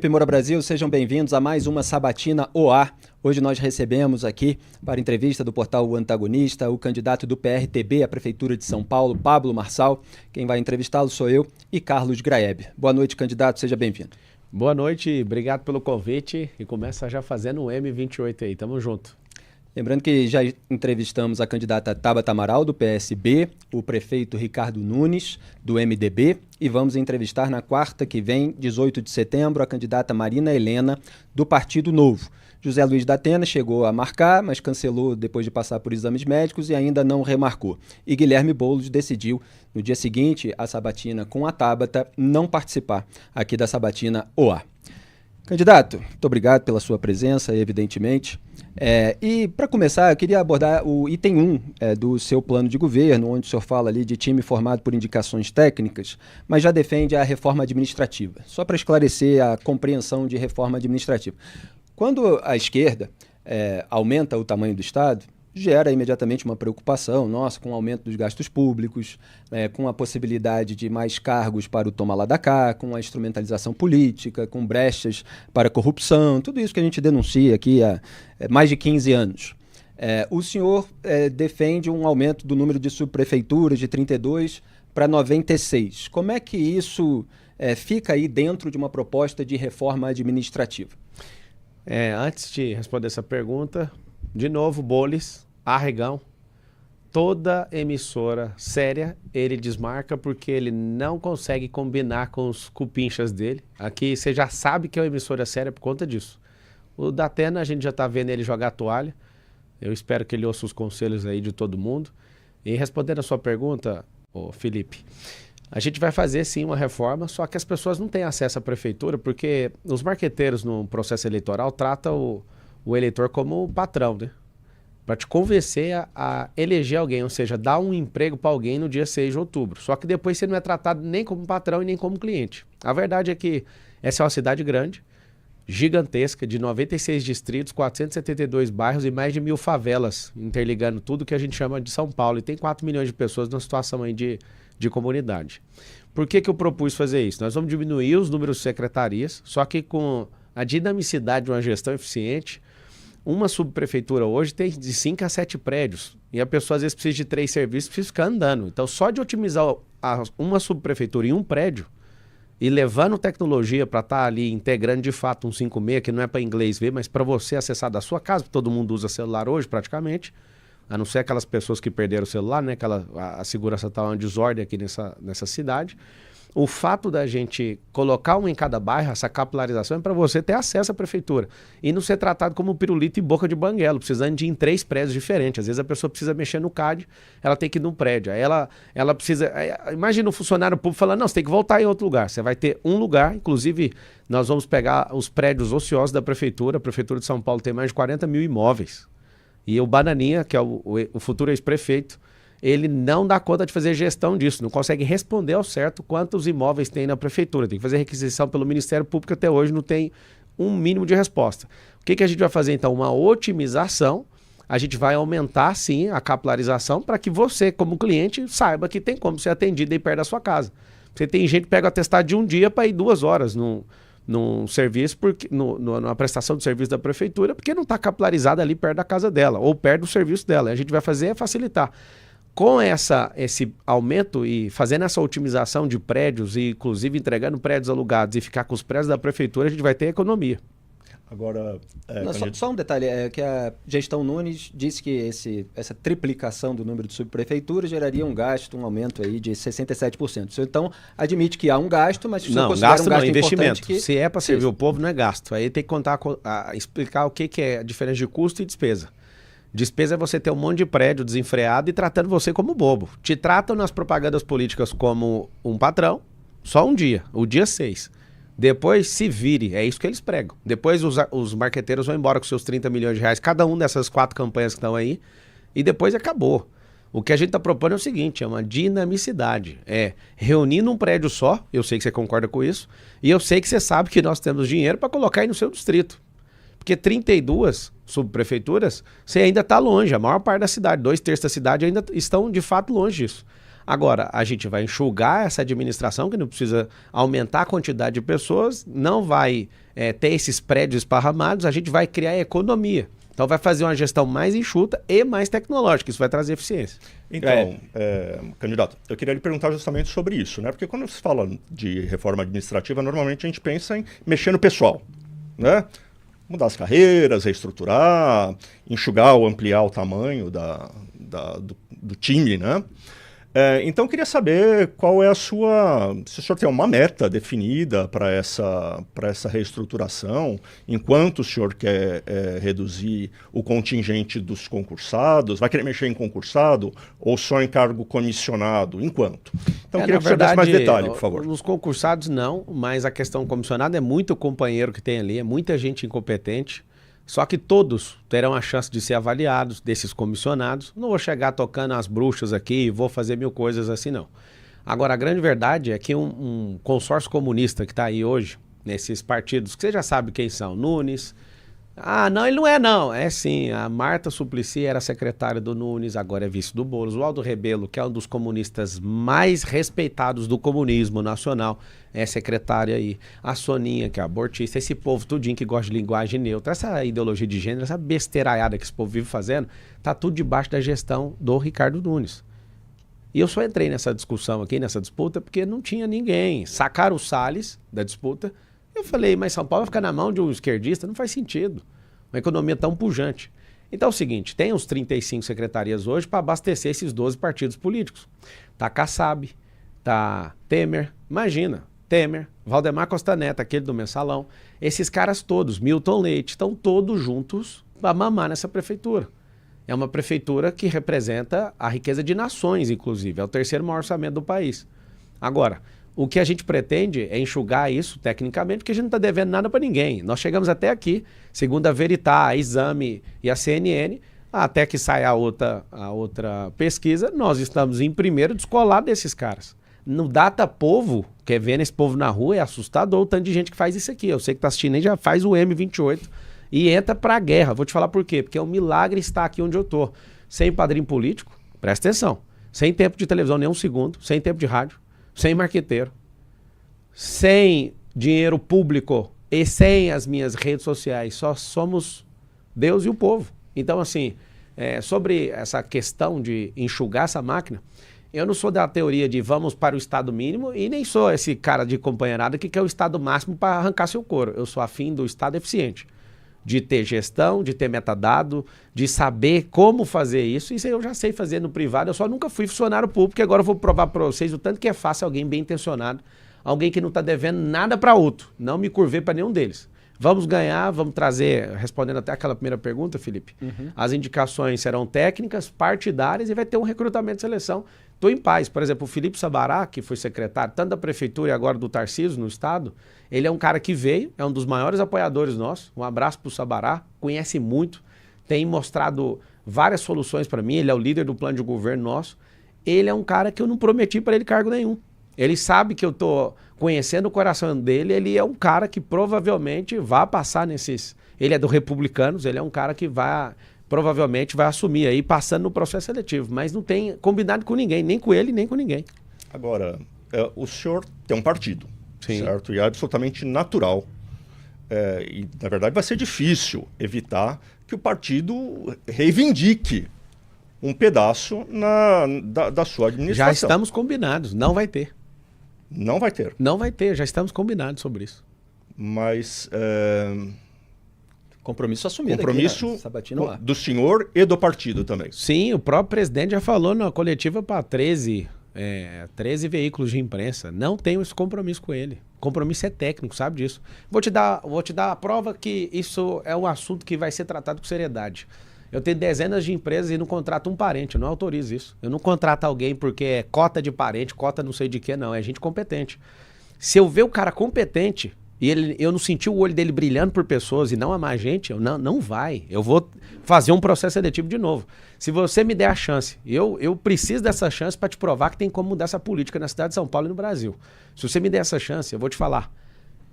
Primora Brasil, sejam bem-vindos a mais uma Sabatina OA. Hoje nós recebemos aqui, para entrevista do portal O Antagonista, o candidato do PRTB à Prefeitura de São Paulo, Pablo Marçal. Quem vai entrevistá-lo sou eu e Carlos Graeb. Boa noite, candidato, seja bem-vindo. Boa noite, obrigado pelo convite e começa já fazendo um M28 aí, tamo junto. Lembrando que já entrevistamos a candidata Tabata Amaral, do PSB, o prefeito Ricardo Nunes, do MDB, e vamos entrevistar na quarta que vem, 18 de setembro, a candidata Marina Helena, do Partido Novo. José Luiz da Atena chegou a marcar, mas cancelou depois de passar por exames médicos e ainda não remarcou. E Guilherme Boulos decidiu, no dia seguinte, a sabatina com a Tabata, não participar aqui da Sabatina OA. Candidato, muito obrigado pela sua presença, evidentemente. E, para começar, eu queria abordar o item 1 do seu plano de governo, onde o senhor fala ali de time formado por indicações técnicas, mas já defende a reforma administrativa. Só para esclarecer a compreensão de reforma administrativa. Quando a esquerda aumenta o tamanho do Estado, gera imediatamente uma preocupação, nossa, com o aumento dos gastos públicos, com a possibilidade de mais cargos para o toma lá da cá, com a instrumentalização política, com brechas para a corrupção, tudo isso que a gente denuncia aqui há mais de 15 anos. O senhor defende um aumento do número de subprefeituras de 32 para 96. Como é que isso fica aí dentro de uma proposta de reforma administrativa? Antes de responder essa pergunta, de novo, Boulos, arregão, toda emissora séria ele desmarca porque ele não consegue combinar com os cupinchas dele. Aqui você já sabe que é uma emissora séria por conta disso. O da Atena, a gente já está vendo ele jogar a toalha. Eu espero que ele ouça os conselhos aí de todo mundo. E respondendo a sua pergunta, Felipe, a gente vai fazer sim uma reforma, só que as pessoas não têm acesso à prefeitura porque os marqueteiros no processo eleitoral tratam o eleitor como patrão, né? Para te convencer a eleger alguém, ou seja, dar um emprego para alguém no dia 6 de outubro. Só que depois você não é tratado nem como patrão e nem como cliente. A verdade é que essa é uma cidade grande, gigantesca, de 96 distritos, 472 bairros e mais de 1.000 favelas, interligando tudo que a gente chama de São Paulo. E tem 4 milhões de pessoas numa situação aí de comunidade. Por que eu propus fazer isso? Nós vamos diminuir os números de secretarias, só que com a dinamicidade de uma gestão eficiente. Uma subprefeitura hoje tem de 5 a 7 prédios e a pessoa às vezes precisa de 3 serviços, precisa ficar andando. Então só de otimizar uma subprefeitura em um prédio e levando tecnologia para estar ali integrando de fato um 56, que não é para inglês ver, mas para você acessar da sua casa, porque todo mundo usa celular hoje praticamente, a não ser aquelas pessoas que perderam o celular, né? A segurança está uma desordem aqui nessa cidade. O fato da gente colocar um em cada bairro, essa capilarização, é para você ter acesso à prefeitura. E não ser tratado como pirulito e boca de banguelo, precisando de ir em 3 prédios diferentes. Às vezes a pessoa precisa mexer no CAD, ela tem que ir num prédio. Aí ela precisa... Imagina um funcionário público falando, não, você tem que voltar em outro lugar. Você vai ter um lugar, inclusive nós vamos pegar os prédios ociosos da prefeitura. A prefeitura de São Paulo tem mais de 40 mil imóveis. E o Bananinha, que é o futuro ex-prefeito, ele não dá conta de fazer gestão disso, não consegue responder ao certo quantos imóveis tem na prefeitura. Tem que fazer requisição pelo Ministério Público, até hoje não tem um mínimo de resposta. O que a gente vai fazer então? Uma otimização, a gente vai aumentar sim a capilarização para que você, como cliente, saiba que tem como ser atendido aí perto da sua casa. Você tem gente que pega o atestado de um dia para ir 2 horas num serviço, numa prestação de serviço da prefeitura, porque não está capilarizada ali perto da casa dela, ou perto do serviço dela. A gente vai fazer é facilitar. Com esse aumento e fazendo essa otimização de prédios e inclusive entregando prédios alugados e ficar com os prédios da prefeitura, a gente vai ter economia. Agora, só um detalhe, que a gestão Nunes disse que essa triplicação do número de subprefeituras geraria um aumento aí de 67%. Você então admite que há um gasto, mas se você considera um gasto investimento. Que... Se é para servir o povo, não é gasto. Aí tem que explicar o que é a diferença de custo e despesa. Despesa é você ter um monte de prédio desenfreado e tratando você como bobo. Te tratam nas propagandas políticas como um patrão, só um dia, o dia 6. Depois se vire, é isso que eles pregam. Depois os marqueteiros vão embora com seus 30 milhões de reais, cada um dessas 4 campanhas que estão aí, e depois acabou. O que a gente está propondo é o seguinte, é uma dinamicidade. Reunir num prédio só, eu sei que você concorda com isso, e eu sei que você sabe que nós temos dinheiro para colocar aí no seu distrito. Porque 32 subprefeituras, você ainda está longe. A maior parte da cidade, 2/3 da cidade ainda estão de fato longe disso. Agora, a gente vai enxugar essa administração, que não precisa aumentar a quantidade de pessoas, não vai ter esses prédios esparramados, a gente vai criar economia. Então vai fazer uma gestão mais enxuta e mais tecnológica, isso vai trazer eficiência. Então, candidato, eu queria lhe perguntar justamente sobre isso, né? Porque quando se fala de reforma administrativa, normalmente a gente pensa em mexer no pessoal, né? Mudar as carreiras, reestruturar, enxugar ou ampliar o tamanho do time, né? Então, eu queria saber qual é a sua... Se o senhor tem uma meta definida para essa reestruturação, enquanto o senhor quer reduzir o contingente dos concursados, vai querer mexer em concursado ou só em cargo comissionado, enquanto? Então, eu queria que o senhor desse mais detalhe, por favor. Nos concursados não, mas a questão comissionada é muito companheiro que tem ali, é muita gente incompetente. Só que todos terão a chance de ser avaliados, desses comissionados. Não vou chegar tocando as bruxas aqui e vou fazer mil coisas assim, não. Agora, a grande verdade é que um consórcio comunista que está aí hoje, nesses partidos, que você já sabe quem são, Nunes... Ah, não, ele não é não. É sim, a Marta Suplicy era secretária do Nunes, agora é vice do Boulos. O Aldo Rebelo, que é um dos comunistas mais respeitados do comunismo nacional, é secretária aí. A Soninha, que é abortista, esse povo tudinho que gosta de linguagem neutra, essa ideologia de gênero, essa besteiraiada que esse povo vive fazendo, tá tudo debaixo da gestão do Ricardo Nunes. E eu só entrei nessa discussão aqui, nessa disputa, porque não tinha ninguém. Sacaram o Salles da disputa. Eu falei, mas São Paulo vai ficar na mão de um esquerdista? Não faz sentido. Uma economia tão pujante. Então é o seguinte, tem uns 35 secretarias hoje para abastecer esses 12 partidos políticos. Tá Kassab, tá Temer, imagina, Temer, Valdemar Costa Neto, aquele do Mensalão, esses caras todos, Milton Leite, estão todos juntos para mamar nessa prefeitura. É uma prefeitura que representa a riqueza de nações, inclusive, é o terceiro maior orçamento do país. Agora, o que a gente pretende é enxugar isso tecnicamente, porque a gente não está devendo nada para ninguém. Nós chegamos até aqui, segundo a Veritá, a Exame e a CNN, até que saia a outra pesquisa, nós estamos em primeiro descolado desses caras. No Data Povo, que é vendo esse povo na rua, é assustador o tanto de gente que faz isso aqui. Eu sei que está assistindo aí, já faz o M28 e entra para a guerra. Vou te falar por quê. Porque é um milagre estar aqui onde eu estou. Sem padrinho político, presta atenção, sem tempo de televisão nem um segundo, sem tempo de rádio, sem marqueteiro, sem dinheiro público e sem as minhas redes sociais. Só somos Deus e o povo. Então, assim, sobre essa questão de enxugar essa máquina, eu não sou da teoria de vamos para o estado mínimo e nem sou esse cara de companheirada que quer o estado máximo para arrancar seu couro. Eu sou afim do estado eficiente, de ter gestão, de ter metadado, de saber como fazer isso. Isso eu já sei fazer no privado, eu só nunca fui funcionário público e agora eu vou provar para vocês o tanto que é fácil alguém bem intencionado, alguém que não está devendo nada para outro, não me curvei para nenhum deles. Vamos ganhar, vamos trazer, respondendo até aquela primeira pergunta, Felipe, as indicações serão técnicas, partidárias e vai ter um recrutamento de seleção. Estou em paz. Por exemplo, o Felipe Sabará, que foi secretário tanto da prefeitura e agora do Tarcísio no estado, ele é um cara que veio, é um dos maiores apoiadores nossos. Um abraço para o Sabará, conhece muito, tem mostrado várias soluções para mim, ele é o líder do plano de governo nosso. Ele é um cara que eu não prometi para ele cargo nenhum. Ele sabe que eu estou conhecendo o coração dele, ele é um cara que provavelmente vai passar nesses... Ele é do Republicanos, ele é um cara que provavelmente vai assumir aí, passando no processo seletivo, mas não tem combinado com ninguém, nem com ele, nem com ninguém. Agora, o senhor tem um partido, sim, certo? E é absolutamente natural. E, na verdade, vai ser difícil evitar que o partido reivindique um pedaço da sua administração. Já estamos combinados, não vai ter. Não vai ter? Não vai ter, já estamos combinados sobre isso. Mas... compromisso assumido compromisso aqui, né? Sabatino lá. Do senhor e do partido também. Sim, o próprio presidente já falou na coletiva para 13 veículos de imprensa. Não tenho esse compromisso com ele. O compromisso é técnico, sabe disso. Vou te dar a prova que isso é um assunto que vai ser tratado com seriedade. Eu tenho dezenas de empresas e não contrato um parente, eu não autorizo isso. Eu não contrato alguém porque é cota de parente, cota não sei de que, não. É gente competente. Se eu ver o cara competente e eu não senti o olho dele brilhando por pessoas e não amar gente, não vai. Eu vou fazer um processo seletivo de novo. Se você me der a chance, eu preciso dessa chance para te provar que tem como mudar essa política na cidade de São Paulo e no Brasil. Se você me der essa chance, eu vou te falar.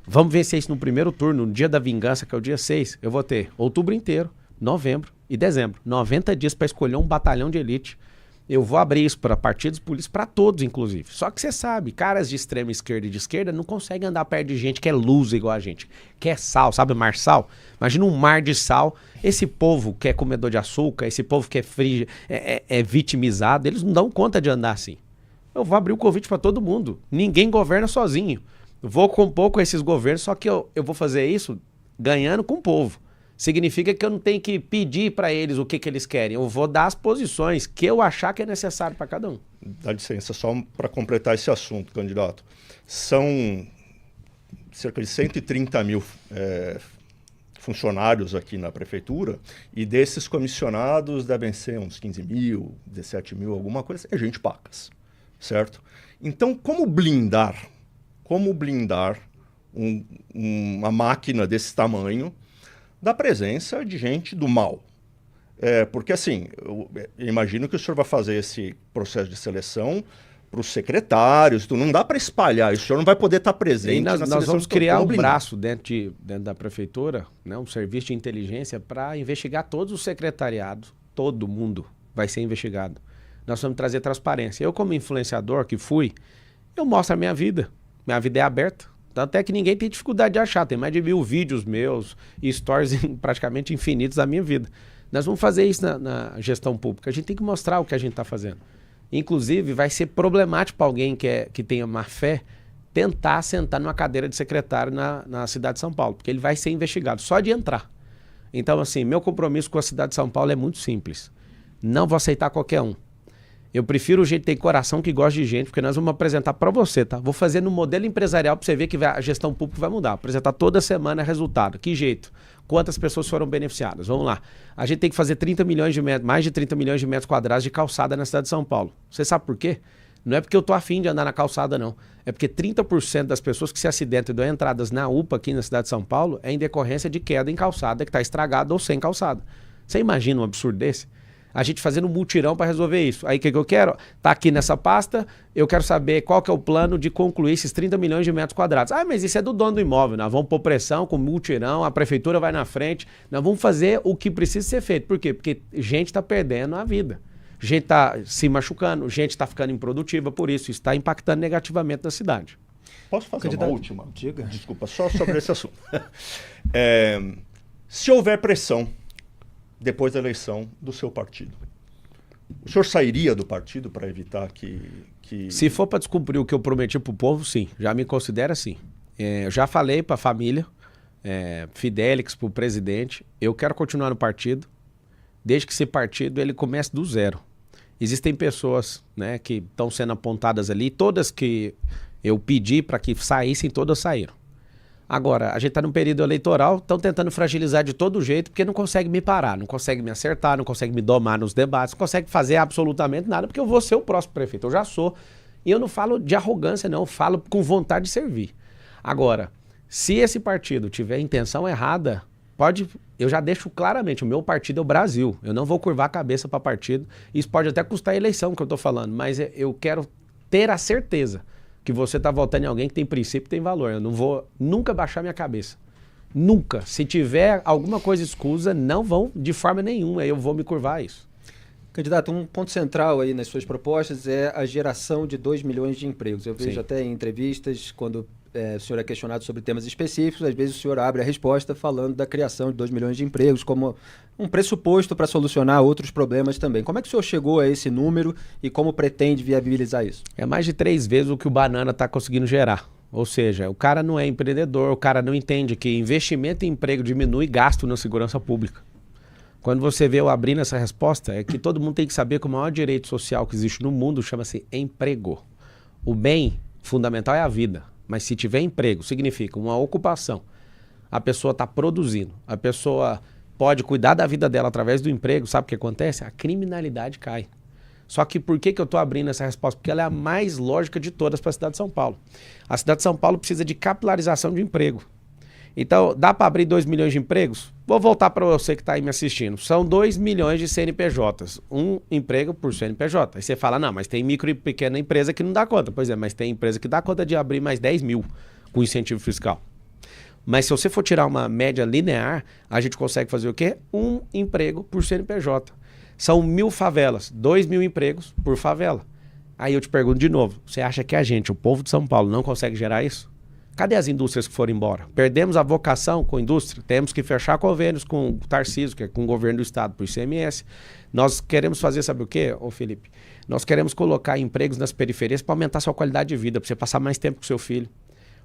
Vamos vencer isso no primeiro turno, no dia da vingança, que é o dia 6. Eu vou ter outubro inteiro, novembro e dezembro. 90 dias para escolher um batalhão de elite. Eu vou abrir isso para partidos políticos, para todos, inclusive. Só que você sabe, caras de extrema esquerda e de esquerda não conseguem andar perto de gente que é loser igual a gente. Que é sal, sabe, mar sal? Imagina um mar de sal. Esse povo que é comedor de açúcar, esse povo que é frio, é vitimizado, eles não dão conta de andar assim. Eu vou abrir o convite para todo mundo. Ninguém governa sozinho. Vou compor com esses governos, só que eu vou fazer isso ganhando com o povo. Significa que eu não tenho que pedir para eles o que eles querem. Eu vou dar as posições que eu achar que é necessário para cada um. Dá licença, só para completar esse assunto, candidato. São cerca de 130 mil funcionários aqui na prefeitura, e desses comissionados devem ser uns 15 mil, 17 mil, alguma coisa. É gente pacas, certo? Então, como blindar uma máquina desse tamanho da presença de gente do mal? Porque assim, eu imagino que o senhor vai fazer esse processo de seleção para os secretários, não dá para espalhar, o senhor não vai poder estar presente na seleção. Nós vamos criar um braço dentro da prefeitura, né, um serviço de inteligência para investigar todos os secretariados, todo mundo vai ser investigado. Nós vamos trazer transparência. Eu, como influenciador que fui, eu mostro a minha vida é aberta. Tanto é que ninguém tem dificuldade de achar. Tem mais de 1000 vídeos meus e stories praticamente infinitos da minha vida. Nós vamos fazer isso na gestão pública. A gente tem que mostrar o que a gente está fazendo. Inclusive, vai ser problemático para alguém que tenha má fé tentar sentar numa cadeira de secretário na cidade de São Paulo, porque ele vai ser investigado só de entrar. Então, assim, meu compromisso com a cidade de São Paulo é muito simples. Não vou aceitar qualquer um. Eu prefiro o jeito que tem coração, que gosta de gente, porque nós vamos apresentar para você, tá? Vou fazer no modelo empresarial para você ver que a gestão pública vai mudar. Apresentar toda semana resultado. Que jeito? Quantas pessoas foram beneficiadas? Vamos lá. A gente tem que fazer mais de 30 milhões de metros quadrados de calçada na cidade de São Paulo. Você sabe por quê? Não é porque eu tô afim de andar na calçada, não. É porque 30% das pessoas que se acidentam e dão entradas na UPA aqui na cidade de São Paulo é em decorrência de queda em calçada que está estragada ou sem calçada. Você imagina um absurdo desse? A gente fazendo um mutirão para resolver isso. Aí o que eu quero? Tá aqui nessa pasta, eu quero saber qual que é o plano de concluir esses 30 milhões de metros quadrados. Ah, mas isso é do dono do imóvel. Nós vamos pôr pressão com mutirão, a prefeitura vai na frente. Nós vamos fazer o que precisa ser feito. Por quê? Porque gente está perdendo a vida. Gente está se machucando, gente está ficando improdutiva por isso. Isso está impactando negativamente na cidade. Posso fazer uma última? Diga. Desculpa, só sobre esse assunto. Se houver pressão depois da eleição do seu partido, o senhor sairia do partido para evitar que... Se for para descumprir o que eu prometi para o povo, sim. Já me considera assim. Eu já falei para a família, Fidelix, para o presidente, eu quero continuar no partido, desde que esse partido ele comece do zero. Existem pessoas, né, que estão sendo apontadas ali, todas que eu pedi para que saíssem, todas saíram. Agora, a gente está num período eleitoral, estão tentando fragilizar de todo jeito, porque não consegue me parar, não consegue me acertar, não consegue me domar nos debates, não consegue fazer absolutamente nada, porque eu vou ser o próximo prefeito, eu já sou. E eu não falo de arrogância, não, eu falo com vontade de servir. Agora, se esse partido tiver intenção errada, eu já deixo claramente, o meu partido é o Brasil, eu não vou curvar a cabeça para partido, isso pode até custar a eleição que eu estou falando, mas eu quero ter a certeza que você está votando em alguém que tem princípio e tem valor. Eu não vou nunca baixar minha cabeça. Nunca. Se tiver alguma coisa escusa, não vão de forma nenhuma. Eu vou me curvar a isso. Candidato, um ponto central aí nas suas propostas é a geração de 2 milhões de empregos. Eu vejo até em entrevistas, quando o senhor é questionado sobre temas específicos, às vezes o senhor abre a resposta falando da criação de 2 milhões de empregos como um pressuposto para solucionar outros problemas também. Como é que o senhor chegou a esse número e como pretende viabilizar isso? É mais de 3 vezes o que o Banana está conseguindo gerar. Ou seja, o cara não é empreendedor, o cara não entende que investimento em emprego diminui gasto na segurança pública. Quando você vê eu abrindo essa resposta, é que todo mundo tem que saber que o maior direito social que existe no mundo chama-se emprego. O bem fundamental é a vida, mas se tiver emprego, significa uma ocupação. A pessoa está produzindo, a pessoa pode cuidar da vida dela através do emprego, sabe o que acontece? A criminalidade cai. Só que por que eu estou abrindo essa resposta? Porque ela é a mais lógica de todas para a cidade de São Paulo. A cidade de São Paulo precisa de capilarização de emprego. Então, dá para abrir 2 milhões de empregos? Vou voltar para você que está aí me assistindo. São 2 milhões de CNPJs. Um emprego por CNPJ. Aí você fala, não, mas tem micro e pequena empresa que não dá conta. Pois é, mas tem empresa que dá conta de abrir mais 10 mil com incentivo fiscal. Mas se você for tirar uma média linear, a gente consegue fazer o quê? Um emprego por CNPJ. São 1.000 favelas, 2.000 empregos por favela. Aí eu te pergunto de novo, você acha que a gente, o povo de São Paulo, não consegue gerar isso? Cadê as indústrias que foram embora? Perdemos a vocação com a indústria, temos que fechar convênios com o Tarcísio, que é com o governo do estado, por ICMS. Nós queremos fazer, sabe o quê, ô Felipe? Nós queremos colocar empregos nas periferias para aumentar a sua qualidade de vida, para você passar mais tempo com seu filho,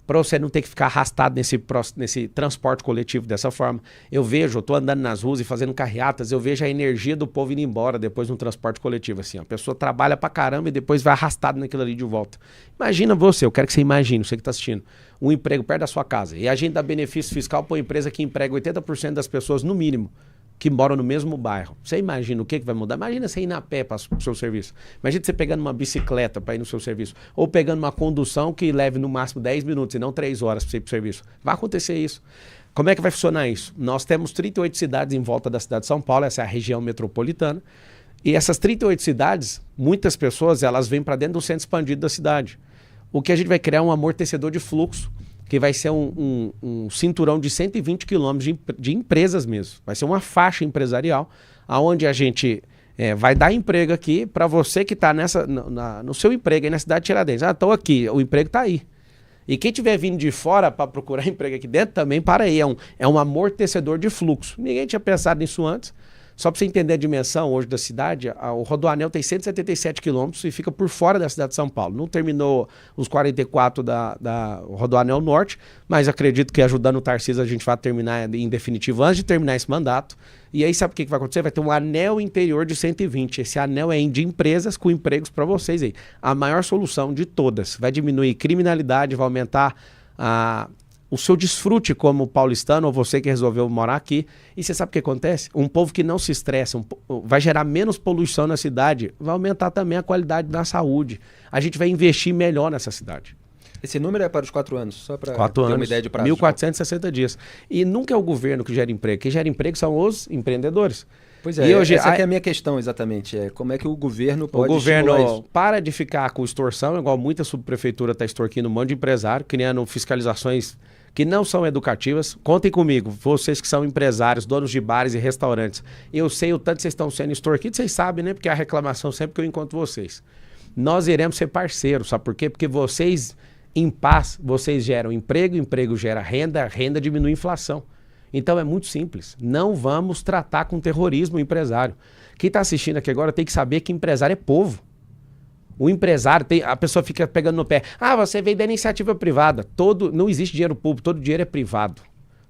para você não ter que ficar arrastado nesse transporte coletivo dessa forma. Eu estou andando nas ruas e fazendo carreatas, eu vejo a energia do povo indo embora depois de um transporte coletivo, assim, ó. A pessoa trabalha pra caramba e depois vai arrastado naquilo ali de volta. Imagina você, eu quero que você imagine, você que está assistindo, um emprego perto da sua casa, e a gente dá benefício fiscal para uma empresa que emprega 80% das pessoas, no mínimo, que moram no mesmo bairro. Você imagina o que vai mudar? Imagina você ir na pé para o seu serviço. Imagina você pegando uma bicicleta para ir no seu serviço. Ou pegando uma condução que leve no máximo 10 minutos e não 3 horas para você ir para o serviço. Vai acontecer isso. Como é que vai funcionar isso? Nós temos 38 cidades em volta da cidade de São Paulo, essa é a região metropolitana. E essas 38 cidades, muitas pessoas, elas vêm para dentro do centro expandido da cidade. O que a gente vai criar é um amortecedor de fluxo, que vai ser um cinturão de 120 quilômetros de empresas mesmo. Vai ser uma faixa empresarial, onde a gente vai dar emprego aqui para você que está no seu emprego aí na cidade de Tiradentes. Estou aqui, o emprego está aí. E quem estiver vindo de fora para procurar emprego aqui dentro também, para aí, é um amortecedor de fluxo. Ninguém tinha pensado nisso antes. Só para você entender a dimensão hoje da cidade, o Rodoanel tem 177 quilômetros e fica por fora da cidade de São Paulo. Não terminou os 44 da Rodoanel Norte, mas acredito que ajudando o Tarcísio a gente vai terminar em definitivo antes de terminar esse mandato. E aí sabe o que vai acontecer? Vai ter um anel interior de 120. Esse anel é de empresas com empregos para vocês aí. A maior solução de todas. Vai diminuir criminalidade, vai aumentar o seu desfrute como paulistano ou você que resolveu morar aqui. E você sabe o que acontece? Um povo que não se estressa, vai gerar menos poluição na cidade, vai aumentar também a qualidade da saúde. A gente vai investir melhor nessa cidade. Esse número é para os 4 anos, só para ter uma ideia de prazo. 1.460 dias. E nunca é o governo que gera emprego. Quem gera emprego são os empreendedores. Pois é, essa é a minha questão exatamente. Como é que o governo pode estimular isso? Para de ficar com extorsão, igual muita subprefeitura está extorquindo um monte de empresário, criando fiscalizações que não são educativas. Contem comigo, vocês que são empresários, donos de bares e restaurantes. Eu sei o tanto que vocês estão sendo extorquidos, vocês sabem, né? Porque a reclamação sempre que eu encontro vocês. Nós iremos ser parceiros, sabe por quê? Porque vocês, em paz, vocês geram emprego, emprego gera renda, renda diminui a inflação. Então é muito simples. Não vamos tratar com terrorismo o empresário. Quem está assistindo aqui agora tem que saber que empresário é povo. O empresário, a pessoa fica pegando no pé. Você veio da iniciativa privada. Não existe dinheiro público, todo dinheiro é privado.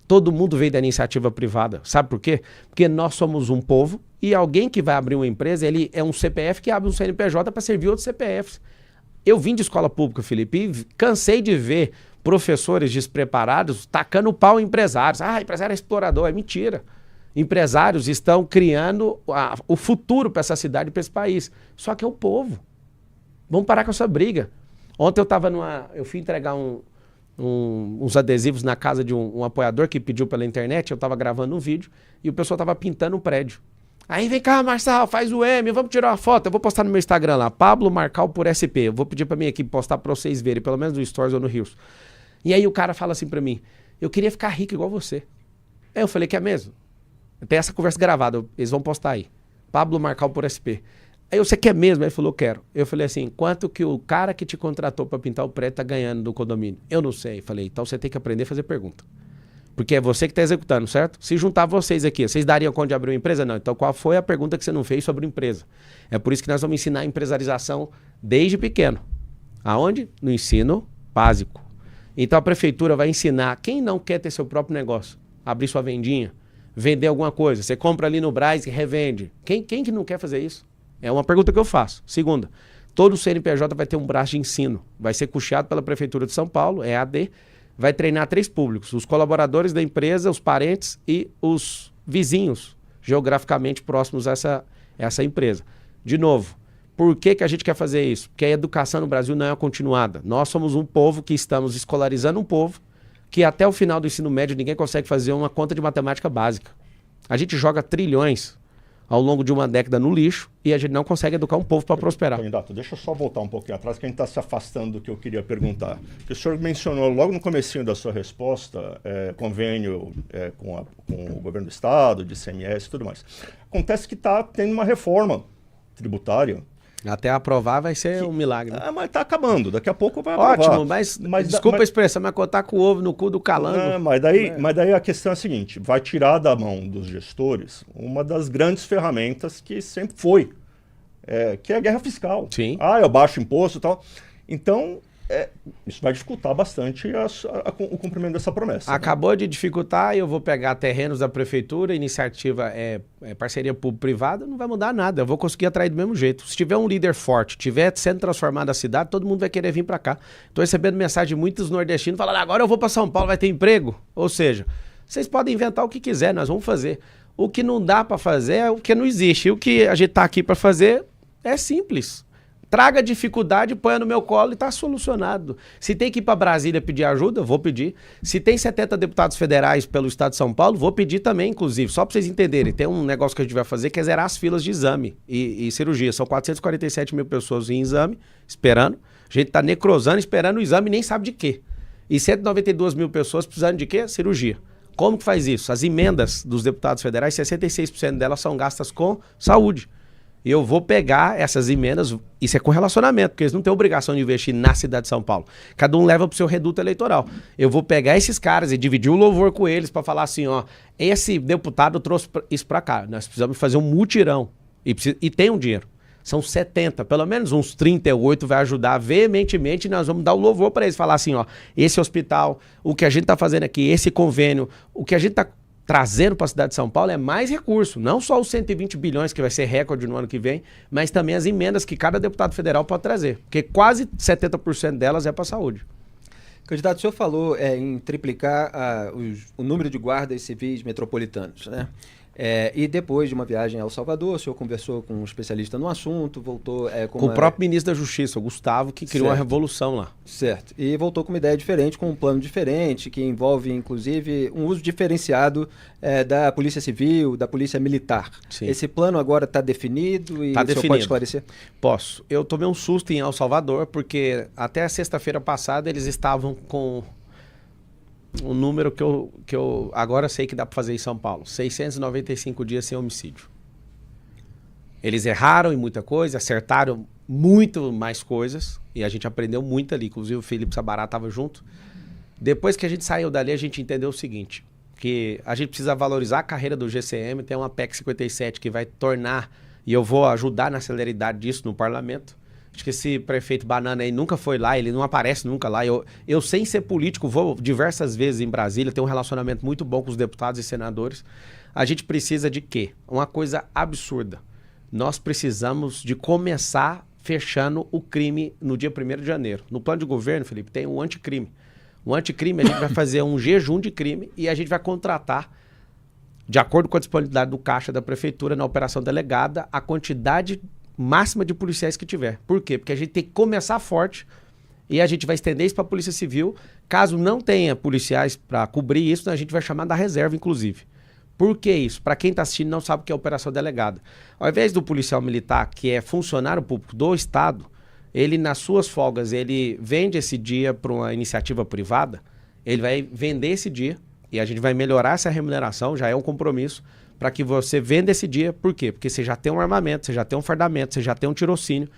Todo mundo veio da iniciativa privada. Sabe por quê? Porque nós somos um povo e alguém que vai abrir uma empresa, ele é um CPF que abre um CNPJ para servir outros CPFs. Eu vim de escola pública, Felipe, e cansei de ver professores despreparados tacando pau em empresários. Empresário é explorador. É mentira. Empresários estão criando o futuro para essa cidade e para esse país. Só que é o povo. Vamos parar com essa briga. Ontem eu fui entregar uns adesivos na casa de um apoiador que pediu pela internet. Eu estava gravando um vídeo e o pessoal estava pintando um prédio. Aí vem cá, Marçal, faz o M, vamos tirar uma foto. Eu vou postar no meu Instagram lá, Pablo Marcal por SP. Eu vou pedir para minha equipe postar para vocês verem, pelo menos no Stories ou no Reels. E aí o cara fala assim para mim, eu queria ficar rico igual você. Aí eu falei, que é mesmo? Tem essa conversa gravada, eles vão postar aí. Pablo Marcal por SP. Aí você quer mesmo? Aí ele falou, quero. Eu falei assim, quanto que o cara que te contratou para pintar o prédio tá ganhando do condomínio? Eu não sei. Falei, então você tem que aprender a fazer pergunta. Porque é você que está executando, certo? Se juntar vocês aqui, vocês dariam conta de abrir uma empresa? Não. Então qual foi a pergunta que você não fez sobre empresa? É por isso que nós vamos ensinar a empresarização desde pequeno. Aonde? No ensino básico. Então a prefeitura vai ensinar quem não quer ter seu próprio negócio, abrir sua vendinha, vender alguma coisa. Você compra ali no Brás e revende. Quem que não quer fazer isso? É uma pergunta que eu faço. Segunda, todo CNPJ vai ter um braço de ensino. Vai ser custeado pela Prefeitura de São Paulo, EAD. Vai treinar 3 públicos, os colaboradores da empresa, os parentes e os vizinhos, geograficamente próximos a essa empresa. De novo, por que a gente quer fazer isso? Porque a educação no Brasil não é continuada. Nós somos um povo que estamos escolarizando um povo que até o final do ensino médio ninguém consegue fazer uma conta de matemática básica. A gente joga trilhões. ao longo de uma década no lixo e a gente não consegue educar um povo para prosperar. Candidato, deixa eu só voltar um pouquinho atrás, que a gente está se afastando do que eu queria perguntar. Que o senhor mencionou logo no comecinho da sua resposta, convênio com o governo do estado, de ICMS e tudo mais. Acontece que está tendo uma reforma tributária. Até aprovar vai ser um milagre. Mas está acabando, daqui a pouco vai aprovar. Ótimo, mas desculpa a expressão, mas contar com o ovo no cu do calango. Mas daí a questão é a seguinte, vai tirar da mão dos gestores uma das grandes ferramentas que sempre foi, que é a guerra fiscal. Sim. Eu baixo imposto e tal. Então, isso vai dificultar bastante o cumprimento dessa promessa. Acabou de dificultar, eu vou pegar terrenos da prefeitura, iniciativa parceria público-privada, não vai mudar nada, eu vou conseguir atrair do mesmo jeito. Se tiver um líder forte, tiver sendo transformada a cidade, todo mundo vai querer vir para cá. Estou recebendo mensagem de muitos nordestinos falando, agora eu vou para São Paulo, vai ter emprego. Ou seja, vocês podem inventar o que quiser, nós vamos fazer. O que não dá para fazer é o que não existe. O que a gente está aqui para fazer é simples. Traga dificuldade, põe no meu colo e está solucionado. Se tem que ir para Brasília pedir ajuda, vou pedir. Se tem 70 deputados federais pelo estado de São Paulo, vou pedir também, inclusive. Só para vocês entenderem, tem um negócio que a gente vai fazer que é zerar as filas de exame e cirurgia. São 447 mil pessoas em exame, esperando. A gente está necrosando, esperando o exame e nem sabe de quê. E 192 mil pessoas precisando de quê? Cirurgia. Como que faz isso? As emendas dos deputados federais, 66% delas são gastas com saúde. E eu vou pegar essas emendas, isso é com relacionamento, porque eles não têm obrigação de investir na cidade de São Paulo. Cada um leva para o seu reduto eleitoral. Eu vou pegar esses caras e dividir o louvor com eles para falar assim, ó, esse deputado trouxe isso para cá, nós precisamos fazer um mutirão. E tem um dinheiro. São 70, pelo menos uns 38 vai ajudar veementemente e nós vamos dar o louvor para eles. Falar assim, ó, esse hospital, o que a gente está fazendo aqui, esse convênio, o que a gente está trazendo para a cidade de São Paulo é mais recurso, não só os 120 bilhões que vai ser recorde no ano que vem, mas também as emendas que cada deputado federal pode trazer, porque quase 70% delas é para a saúde. Candidato, o senhor falou em triplicar o número de guardas civis metropolitanos, né? E depois de uma viagem ao Salvador, o senhor conversou com um especialista no assunto, voltou com o próprio ministro da Justiça, o Gustavo, que criou uma revolução lá. Certo. E voltou com uma ideia diferente, com um plano diferente, que envolve, inclusive, um uso diferenciado da Polícia Civil, da Polícia Militar. Sim. Esse plano agora está definido e o senhor pode esclarecer? Posso. Eu tomei um susto em El Salvador, porque até a sexta-feira passada eles estavam com um número que eu agora sei que dá para fazer em São Paulo. 695 dias sem homicídio. Eles erraram em muita coisa, acertaram muito mais coisas, e a gente aprendeu muito ali. Inclusive o Felipe Sabará estava junto. Depois que a gente saiu dali, a gente entendeu o seguinte, que a gente precisa valorizar a carreira do GCM, tem uma PEC 57 que vai tornar, e eu vou ajudar na celeridade disso no parlamento. Acho que esse prefeito Banana aí nunca foi lá, ele não aparece nunca lá. Eu sem ser político, vou diversas vezes em Brasília, tenho um relacionamento muito bom com os deputados e senadores. A gente precisa de quê? Uma coisa absurda. Nós precisamos de começar fechando o crime no dia 1º de janeiro. No plano de governo, Felipe, tem o anticrime. O anticrime, a gente vai fazer um jejum de crime e a gente vai contratar, de acordo com a disponibilidade do caixa da prefeitura na operação delegada, a quantidade máxima de policiais que tiver. Por quê? Porque a gente tem que começar forte e a gente vai estender isso para a Polícia Civil. Caso não tenha policiais para cobrir isso, a gente vai chamar da reserva, inclusive. Por que isso? Para quem está assistindo não sabe o que é operação delegada. Ao invés do policial militar, que é funcionário público do Estado, ele nas suas folgas, ele vende esse dia para uma iniciativa privada, ele vai vender esse dia e a gente vai melhorar essa remuneração, já é um compromisso, para que você venda esse dia. Por quê? Porque você já tem um armamento, você já tem um fardamento, você já tem um tirocínio,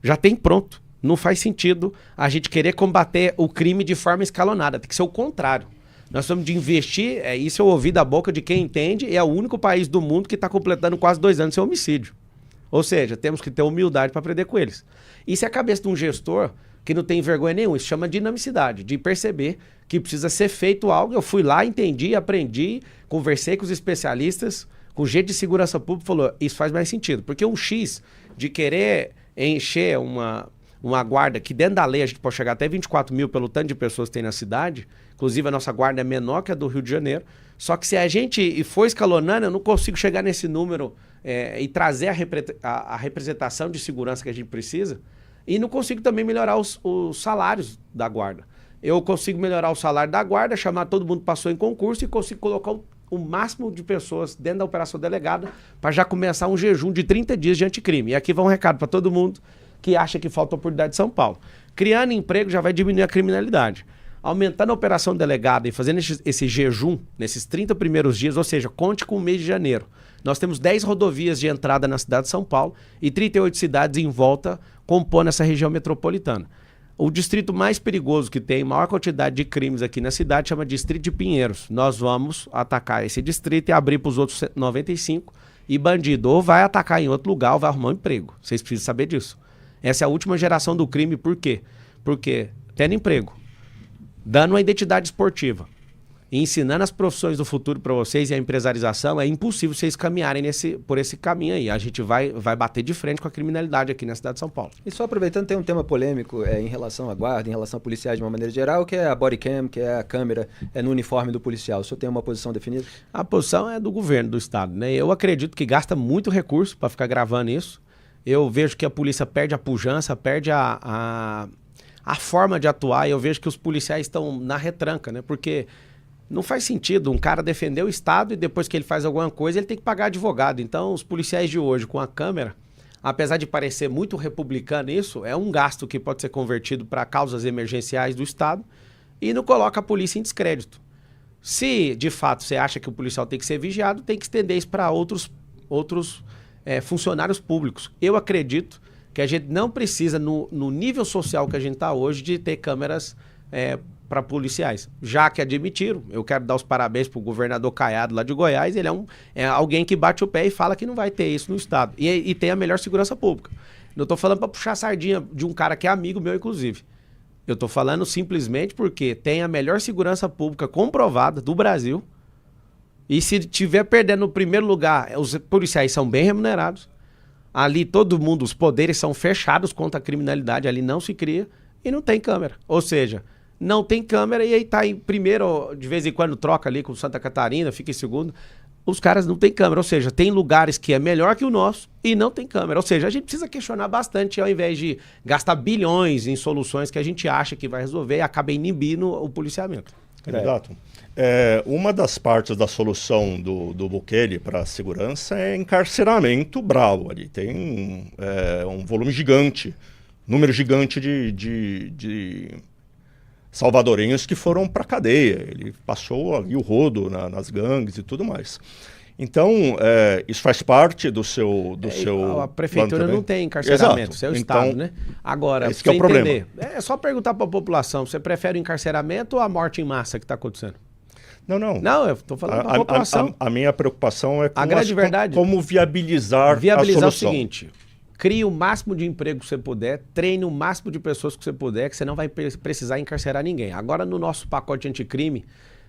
já tem pronto. Não faz sentido a gente querer combater o crime de forma escalonada, tem que ser o contrário. Nós temos de investir, isso eu ouvi da boca de quem entende, e é o único país do mundo que está completando quase 2 anos sem homicídio. Ou seja, temos que ter humildade para aprender com eles. Isso é a cabeça de um gestor que não tem vergonha nenhuma, isso chama dinamicidade, de perceber que precisa ser feito algo. Eu fui lá, entendi, aprendi, conversei com os especialistas, com gente de segurança pública, falou, isso faz mais sentido. Porque um X de querer encher uma guarda, que dentro da lei a gente pode chegar até 24 mil pelo tanto de pessoas que tem na cidade, inclusive a nossa guarda é menor que a do Rio de Janeiro, só que se a gente for escalonando, eu não consigo chegar nesse número e trazer a representação de segurança que a gente precisa, e não consigo também melhorar os salários da guarda. Eu consigo melhorar o salário da guarda, chamar todo mundo que passou em concurso e consigo colocar o máximo de pessoas dentro da operação delegada para já começar um jejum de 30 dias de anticrime. E aqui vai um recado para todo mundo que acha que falta oportunidade de São Paulo. Criando emprego já vai diminuir a criminalidade. Aumentando a operação delegada e fazendo esse jejum nesses 30 primeiros dias, ou seja, conte com o mês de janeiro. Nós temos 10 rodovias de entrada na cidade de São Paulo e 38 cidades em volta compondo essa região metropolitana. O distrito mais perigoso que tem maior quantidade de crimes aqui na cidade chama Distrito de Pinheiros. Nós vamos atacar esse distrito e abrir para os outros 95 e bandido ou vai atacar em outro lugar ou vai arrumar um emprego. Vocês precisam saber disso. Essa é a última geração do crime, por quê? Porque tendo emprego, dando uma identidade esportiva e ensinando as profissões do futuro para vocês e a empresarização, é impossível vocês caminharem por esse caminho aí. A gente vai bater de frente com a criminalidade aqui na cidade de São Paulo. E só aproveitando, tem um tema polêmico em relação à guarda, em relação a policiais de uma maneira geral, que é a body cam, que é a câmera no uniforme do policial. O senhor tem uma posição definida? A posição é do governo do estado, né? Eu acredito que gasta muito recurso para ficar gravando isso. Eu vejo que a polícia perde a pujança, perde a forma de atuar, e eu vejo que os policiais estão na retranca, né? Porque não faz sentido um cara defender o Estado e depois que ele faz alguma coisa, ele tem que pagar advogado. Então, os policiais de hoje, com a câmera, apesar de parecer muito republicano isso, é um gasto que pode ser convertido para causas emergenciais do Estado e não coloca a polícia em descrédito. Se, de fato, você acha que o policial tem que ser vigiado, tem que estender isso para outros funcionários públicos. Eu acredito que a gente não precisa, no nível social que a gente está hoje, de ter câmeras para policiais. Já que admitiram, eu quero dar os parabéns para o governador Caiado lá de Goiás, ele é alguém que bate o pé e fala que não vai ter isso no estado. E tem a melhor segurança pública. Não estou falando para puxar a sardinha de um cara que é amigo meu, inclusive. Eu estou falando simplesmente porque tem a melhor segurança pública comprovada do Brasil. E se tiver perdendo no primeiro lugar, os policiais são bem remunerados. Ali todo mundo, os poderes são fechados contra a criminalidade, ali não se cria e não tem câmera. Ou seja, não tem câmera e aí tá em primeiro, de vez em quando troca ali com Santa Catarina, fica em segundo. Os caras não têm câmera, ou seja, tem lugares que é melhor que o nosso e não tem câmera. Ou seja, a gente precisa questionar bastante ao invés de gastar bilhões em soluções que a gente acha que vai resolver e acaba inibindo o policiamento. Candidato, uma das partes da solução do Bukele para a segurança é encarceramento bravo ali. Tem um volume gigante, número gigante de salvadorenhos que foram para a cadeia. Ele passou ali o rodo nas gangues e tudo mais. Então, isso faz parte do seu a prefeitura não tem encarceramento, isso é o Estado, né? Agora, esse que é o problema. É só perguntar para a população, você prefere o encarceramento ou a morte em massa que está acontecendo? Não. Não, eu estou falando para a população. A minha preocupação é como viabilizar a solução. O seguinte, crie o máximo de emprego que você puder, treine o máximo de pessoas que você puder, que você não vai precisar encarcerar ninguém. Agora, no nosso pacote anticrime,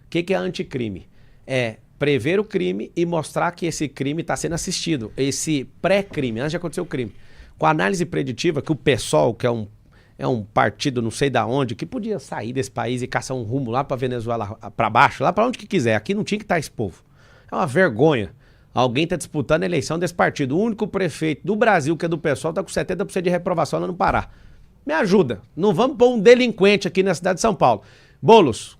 o que é anticrime? É prever o crime e mostrar que esse crime está sendo assistido, esse pré-crime, antes de acontecer o crime. Com a análise preditiva, que o PSOL, que é um partido não sei da onde, que podia sair desse país e caçar um rumo lá para Venezuela, para baixo, lá para onde que quiser, aqui não tinha que estar esse povo. É uma vergonha. Alguém está disputando a eleição desse partido. O único prefeito do Brasil, que é do PSOL, está com 70% de reprovação lá no Pará. Me ajuda. Não vamos pôr um delinquente aqui na cidade de São Paulo. Bolis,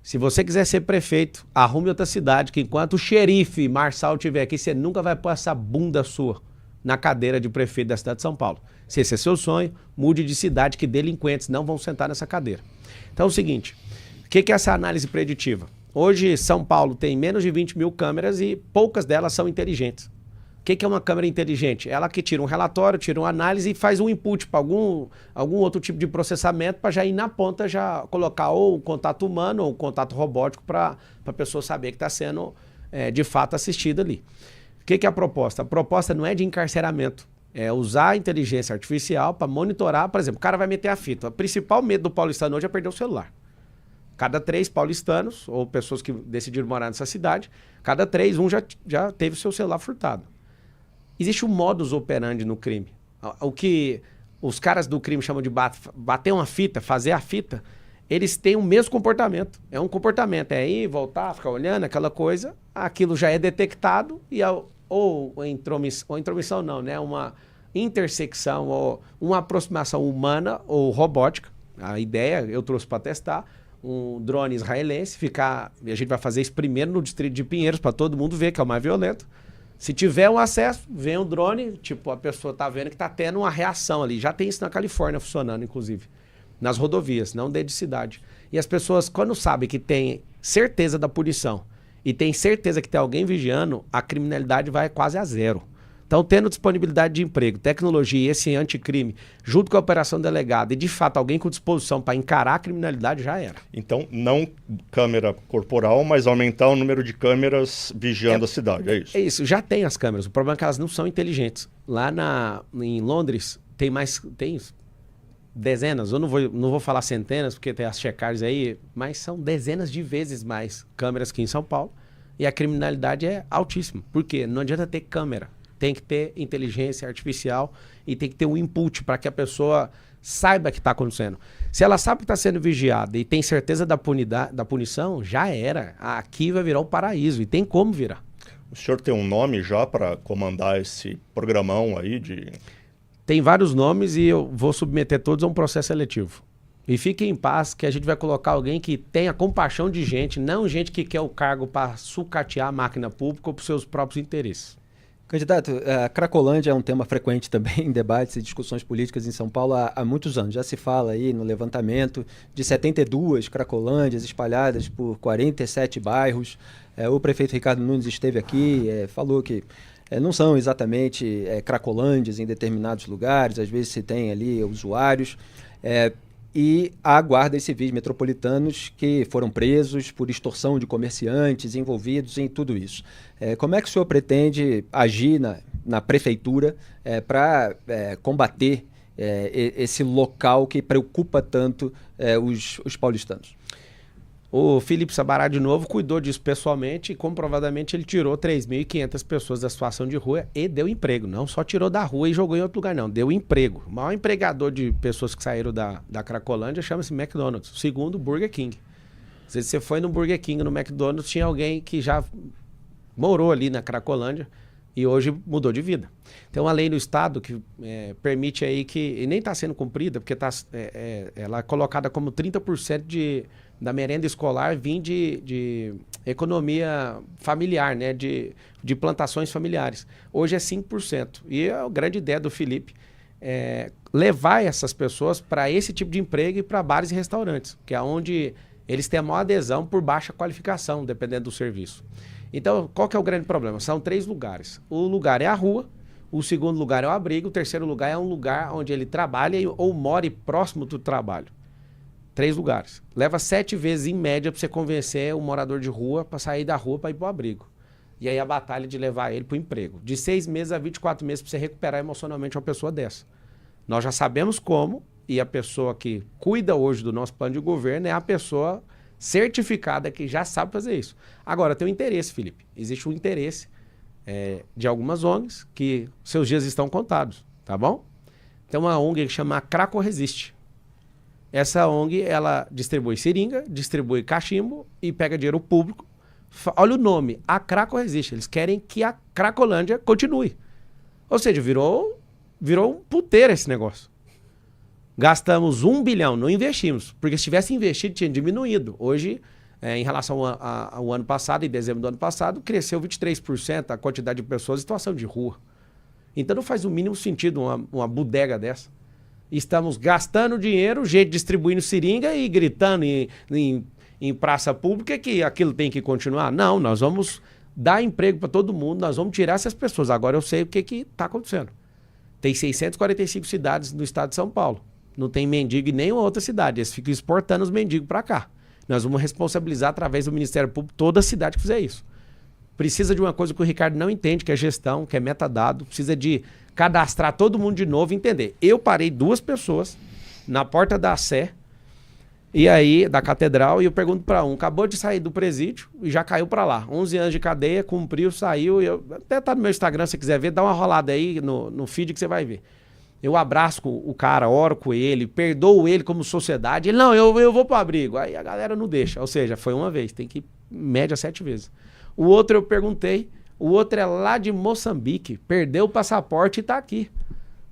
se você quiser ser prefeito, arrume outra cidade, que enquanto o xerife Marçal estiver aqui, você nunca vai pôr essa bunda sua na cadeira de prefeito da cidade de São Paulo. Se esse é seu sonho, mude de cidade, que delinquentes não vão sentar nessa cadeira. Então é o seguinte, o que é essa análise preditiva? Hoje, São Paulo tem menos de 20 mil câmeras e poucas delas são inteligentes. O que é uma câmera inteligente? Ela que tira um relatório, tira uma análise e faz um input para algum outro tipo de processamento para já ir na ponta, já colocar ou o contato humano ou o contato robótico para a pessoa saber que está sendo de fato assistida ali. O que é a proposta? A proposta não é de encarceramento, é usar a inteligência artificial para monitorar. Por exemplo, o cara vai meter a fita. O principal medo do paulistano hoje é perder o celular. Cada 3 paulistanos, ou pessoas que decidiram morar nessa cidade, cada 3, um já teve o seu celular furtado. Existe um modus operandi no crime. O que os caras do crime chamam de bater uma fita, fazer a fita, eles têm o mesmo comportamento. É um comportamento, é ir, voltar, ficar olhando, aquela coisa. Aquilo já é detectado e ou intromissão não, né? Uma intersecção ou uma aproximação humana ou robótica. A ideia, eu trouxe para testar, um drone israelense, a gente vai fazer isso primeiro no distrito de Pinheiros, para todo mundo ver que é o mais violento. Se tiver um acesso, vem um drone, tipo, a pessoa tá vendo que tá tendo uma reação ali. Já tem isso na Califórnia funcionando, inclusive, nas rodovias, não dentro de cidade. E as pessoas, quando sabem que tem certeza da punição e tem certeza que tem alguém vigiando, a criminalidade vai quase a zero. Então, tendo disponibilidade de emprego, tecnologia e esse anticrime, junto com a operação delegada e, de fato, alguém com disposição para encarar a criminalidade, já era. Então, não câmera corporal, mas aumentar o número de câmeras vigiando a cidade, é isso? É isso, já tem as câmeras. O problema é que elas não são inteligentes. Lá em Londres, tem dezenas, eu não vou falar centenas, porque tem as checagens aí, mas são dezenas de vezes mais câmeras que em São Paulo. E a criminalidade é altíssima. Por quê? Não adianta ter câmera. Tem que ter inteligência artificial e tem que ter um input para que a pessoa saiba o que está acontecendo. Se ela sabe que está sendo vigiada e tem certeza da punição, já era. Aqui vai virar um paraíso e tem como virar. O senhor tem um nome já para comandar esse programão aí de... Tem vários nomes e eu vou submeter todos a um processo seletivo. E fiquem em paz que a gente vai colocar alguém que tenha compaixão de gente, não gente que quer o cargo para sucatear a máquina pública ou para os seus próprios interesses. Candidato, a Cracolândia é um tema frequente também em debates e discussões políticas em São Paulo há muitos anos. Já se fala aí no levantamento de 72 Cracolândias espalhadas por 47 bairros. O prefeito Ricardo Nunes esteve aqui, falou que não são exatamente Cracolândias em determinados lugares, às vezes se tem ali usuários. E há guardas civis metropolitanos que foram presos por extorsão de comerciantes envolvidos em tudo isso. Como é que o senhor pretende agir na prefeitura para combater esse local que preocupa tanto os paulistanos? O Felipe Sabará, de novo, cuidou disso pessoalmente e comprovadamente ele tirou 3.500 pessoas da situação de rua e deu emprego. Não só tirou da rua e jogou em outro lugar, não. Deu emprego. O maior empregador de pessoas que saíram da Cracolândia chama-se McDonald's. O segundo, Burger King. Se você foi no Burger King, no McDonald's, tinha alguém que já morou ali na Cracolândia e hoje mudou de vida. Tem uma lei no estado que permite aí que... E nem está sendo cumprida, porque ela é colocada como 30% da merenda escolar vir de economia familiar, né? De plantações familiares. Hoje é 5%. E a grande ideia do Felipe é levar essas pessoas para esse tipo de emprego e para bares e restaurantes, que é onde eles têm a maior adesão por baixa qualificação, dependendo do serviço. Então, qual que é o grande problema? São 3 lugares. O lugar é a rua, o segundo lugar é o abrigo, o terceiro lugar é um lugar onde ele trabalha ou mora próximo do trabalho. 3 lugares. Leva 7 vezes, em média, para você convencer o morador de rua para sair da rua para ir para o abrigo. E aí a batalha de levar ele para o emprego. De 6 meses a 24 meses para você recuperar emocionalmente uma pessoa dessa. Nós já sabemos como, e a pessoa que cuida hoje do nosso plano de governo é a pessoa certificada que já sabe fazer isso. Agora, tem um interesse, Felipe. Existe um interesse de algumas ONGs que seus dias estão contados, tá bom? Tem uma ONG que chama Craco Resiste. Essa ONG, ela distribui seringa, distribui cachimbo e pega dinheiro público. Olha o nome, a Craco Resiste. Eles querem que a Cracolândia continue. Ou seja, virou um puteiro esse negócio. Gastamos 1 bilhão, não investimos. Porque se tivesse investido, tinha diminuído. Hoje, em relação ao ano passado, em dezembro do ano passado, cresceu 23% a quantidade de pessoas em situação de rua. Então não faz o mínimo sentido uma bodega dessa. Estamos gastando dinheiro, gente distribuindo seringa e gritando em praça pública que aquilo tem que continuar. Não, nós vamos dar emprego para todo mundo, nós vamos tirar essas pessoas. Agora eu sei o que está acontecendo. Tem 645 cidades no estado de São Paulo. Não tem mendigo em nenhuma outra cidade. Eles ficam exportando os mendigos para cá. Nós vamos responsabilizar através do Ministério Público toda a cidade que fizer isso. Precisa de uma coisa que o Ricardo não entende, que é gestão, que é metadado. Precisa de cadastrar todo mundo de novo e entender. Eu parei 2 pessoas na porta da Sé, e aí, da catedral, e eu pergunto para um, acabou de sair do presídio e já caiu para lá. 11 anos de cadeia, cumpriu, saiu. Até tá no meu Instagram, se você quiser ver, dá uma rolada aí no feed que você vai ver. Eu abraço o cara, oro com ele, perdoo ele como sociedade. Ele, não, eu vou pro abrigo. Aí a galera não deixa. Ou seja, foi uma vez, tem que ir, média 7 vezes. O outro eu perguntei, o outro é lá de Moçambique, perdeu o passaporte e tá aqui.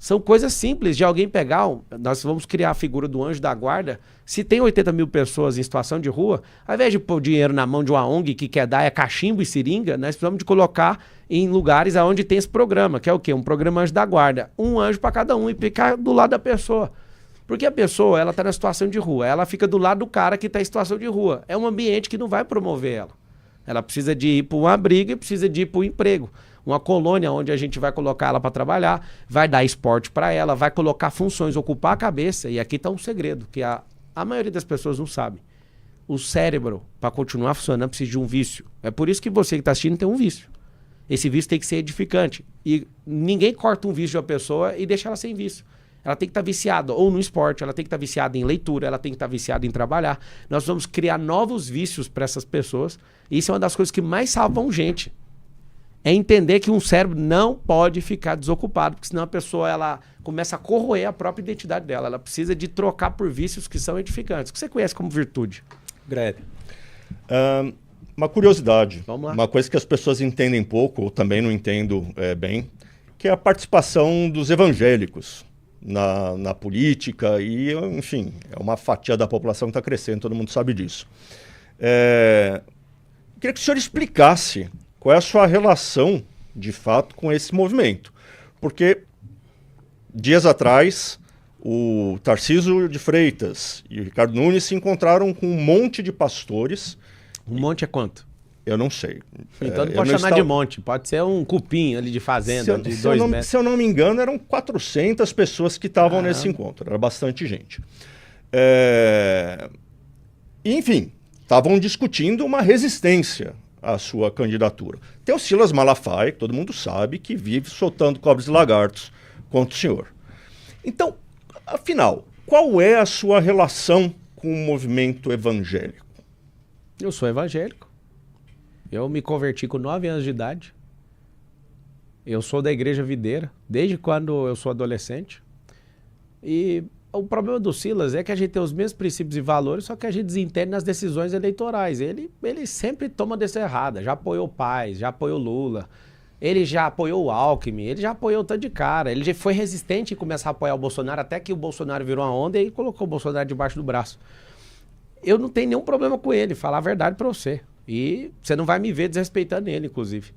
São coisas simples de alguém pegar. Nós vamos criar a figura do anjo da guarda. Se tem 80 mil pessoas em situação de rua, ao invés de pôr dinheiro na mão de uma ONG que quer dar cachimbo e seringa, nós precisamos de colocar em lugares onde tem esse programa, que é o quê? Um programa anjo da guarda. Um anjo para cada um e ficar do lado da pessoa. Porque a pessoa, ela está na situação de rua, ela fica do lado do cara que está em situação de rua. É um ambiente que não vai promover ela. Ela precisa de ir para um abrigo e precisa de ir para o emprego. Uma colônia onde a gente vai colocar ela para trabalhar, vai dar esporte para ela, vai colocar funções, ocupar a cabeça. E aqui está um segredo, que a maioria das pessoas não sabe. O cérebro, para continuar funcionando, precisa de um vício. É por isso que você que está assistindo tem um vício. Esse vício tem que ser edificante. E ninguém corta um vício de uma pessoa e deixa ela sem vício. Ela tem que estar viciada ou no esporte, ela tem que estar viciada em leitura, ela tem que estar viciada em trabalhar. Nós vamos criar novos vícios para essas pessoas. E isso é uma das coisas que mais salvam gente. É entender que um cérebro não pode ficar desocupado, porque senão a pessoa ela começa a corroer a própria identidade dela. Ela precisa de trocar por vícios que são edificantes. O que você conhece como virtude? Greg. Uma curiosidade, Vamos lá. uma coisa que as pessoas entendem pouco, ou também não entendo bem, que é a participação dos evangélicos na política e, enfim, é uma fatia da população que está crescendo, todo mundo sabe disso. Queria que o senhor explicasse qual é a sua relação, de fato, com esse movimento. Porque, dias atrás, o Tarcísio de Freitas e o Ricardo Nunes se encontraram com um monte de pastores. Um monte é quanto? Eu não sei. Então não pode chamar de monte, pode ser um cupim ali de fazenda de 2 metros. Se eu não me engano, eram 400 pessoas que estavam nesse encontro. Era bastante gente. Enfim, estavam discutindo uma resistência à sua candidatura. Tem o Silas Malafaia, que todo mundo sabe, que vive soltando cobras e lagartos contra o senhor. Então, afinal, qual é a sua relação com o movimento evangélico? Eu sou evangélico. Eu me converti com 9 anos de idade. Eu sou da Igreja Videira, desde quando eu sou adolescente. E o problema do Silas é que a gente tem os mesmos princípios e valores, só que a gente desentende nas decisões eleitorais. Ele sempre toma decisão errada. Já apoiou o Paes, já apoiou Lula, ele já apoiou o Alckmin, ele já apoiou o tanto de cara. Ele já foi resistente em começar a apoiar o Bolsonaro, até que o Bolsonaro virou uma onda e colocou o Bolsonaro debaixo do braço. Eu não tenho nenhum problema com ele, falar a verdade pra você. E você não vai me ver desrespeitando ele, inclusive.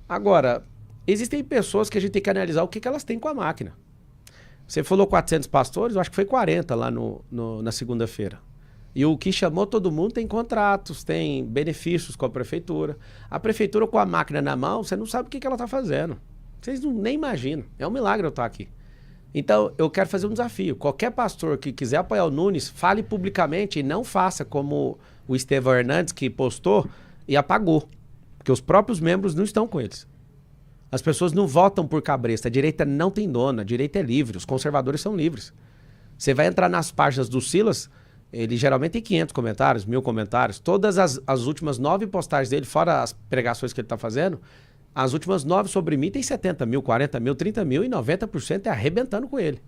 Agora, existem pessoas que a gente tem que analisar o que elas têm com a máquina. Você falou 400 pastores, eu acho que foi 40 lá na segunda-feira. E o que chamou todo mundo tem contratos, tem benefícios com a prefeitura. A prefeitura com a máquina na mão, você não sabe o que ela está fazendo. Vocês nem imaginam. É um milagre eu estar aqui. Então, eu quero fazer um desafio. Qualquer pastor que quiser apoiar o Nunes, fale publicamente e não faça como o Estevão Hernandes, que postou e apagou. Porque os próprios membros não estão com eles. As pessoas não votam por cabresto. A direita não tem dono, a direita é livre. Os conservadores são livres. Você vai entrar nas páginas do Silas, ele geralmente tem 500 comentários, 1000 comentários. Todas as últimas 9 postagens dele, fora as pregações que ele está fazendo, as últimas 9 sobre mim tem 70 mil, 40 mil, 30 mil e 90% é arrebentando com ele.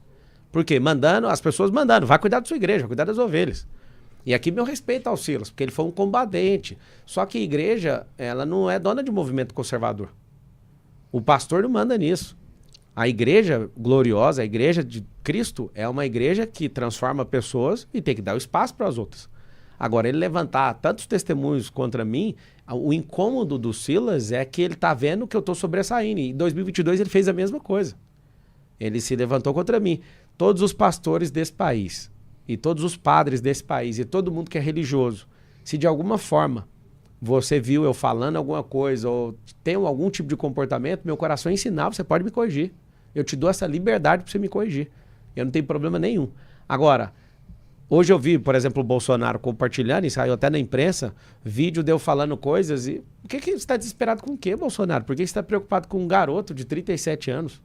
Por quê? Mandando, as pessoas mandando, vai cuidar da sua igreja, vai cuidar das ovelhas. E aqui meu respeito ao Silas, porque ele foi um combatente. Só que a igreja, ela não é dona de movimento conservador. O pastor não manda nisso. A igreja gloriosa, a igreja de Cristo, é uma igreja que transforma pessoas e tem que dar o espaço para as outras. Agora, ele levantar tantos testemunhos contra mim, o incômodo do Silas é que ele está vendo que eu estou sobressaindo. E em 2022 ele fez a mesma coisa. Ele se levantou contra mim. Todos os pastores desse país, e todos os padres desse país, e todo mundo que é religioso, se de alguma forma você viu eu falando alguma coisa ou tem algum tipo de comportamento, meu coração é ensinar, você pode me corrigir. Eu te dou essa liberdade para você me corrigir. Eu não tenho problema nenhum. Agora, hoje eu vi, por exemplo, o Bolsonaro compartilhando, e saiu até na imprensa, vídeo de eu falando coisas. E por que você está desesperado com o quê, Bolsonaro? Por que você está preocupado com um garoto de 37 anos?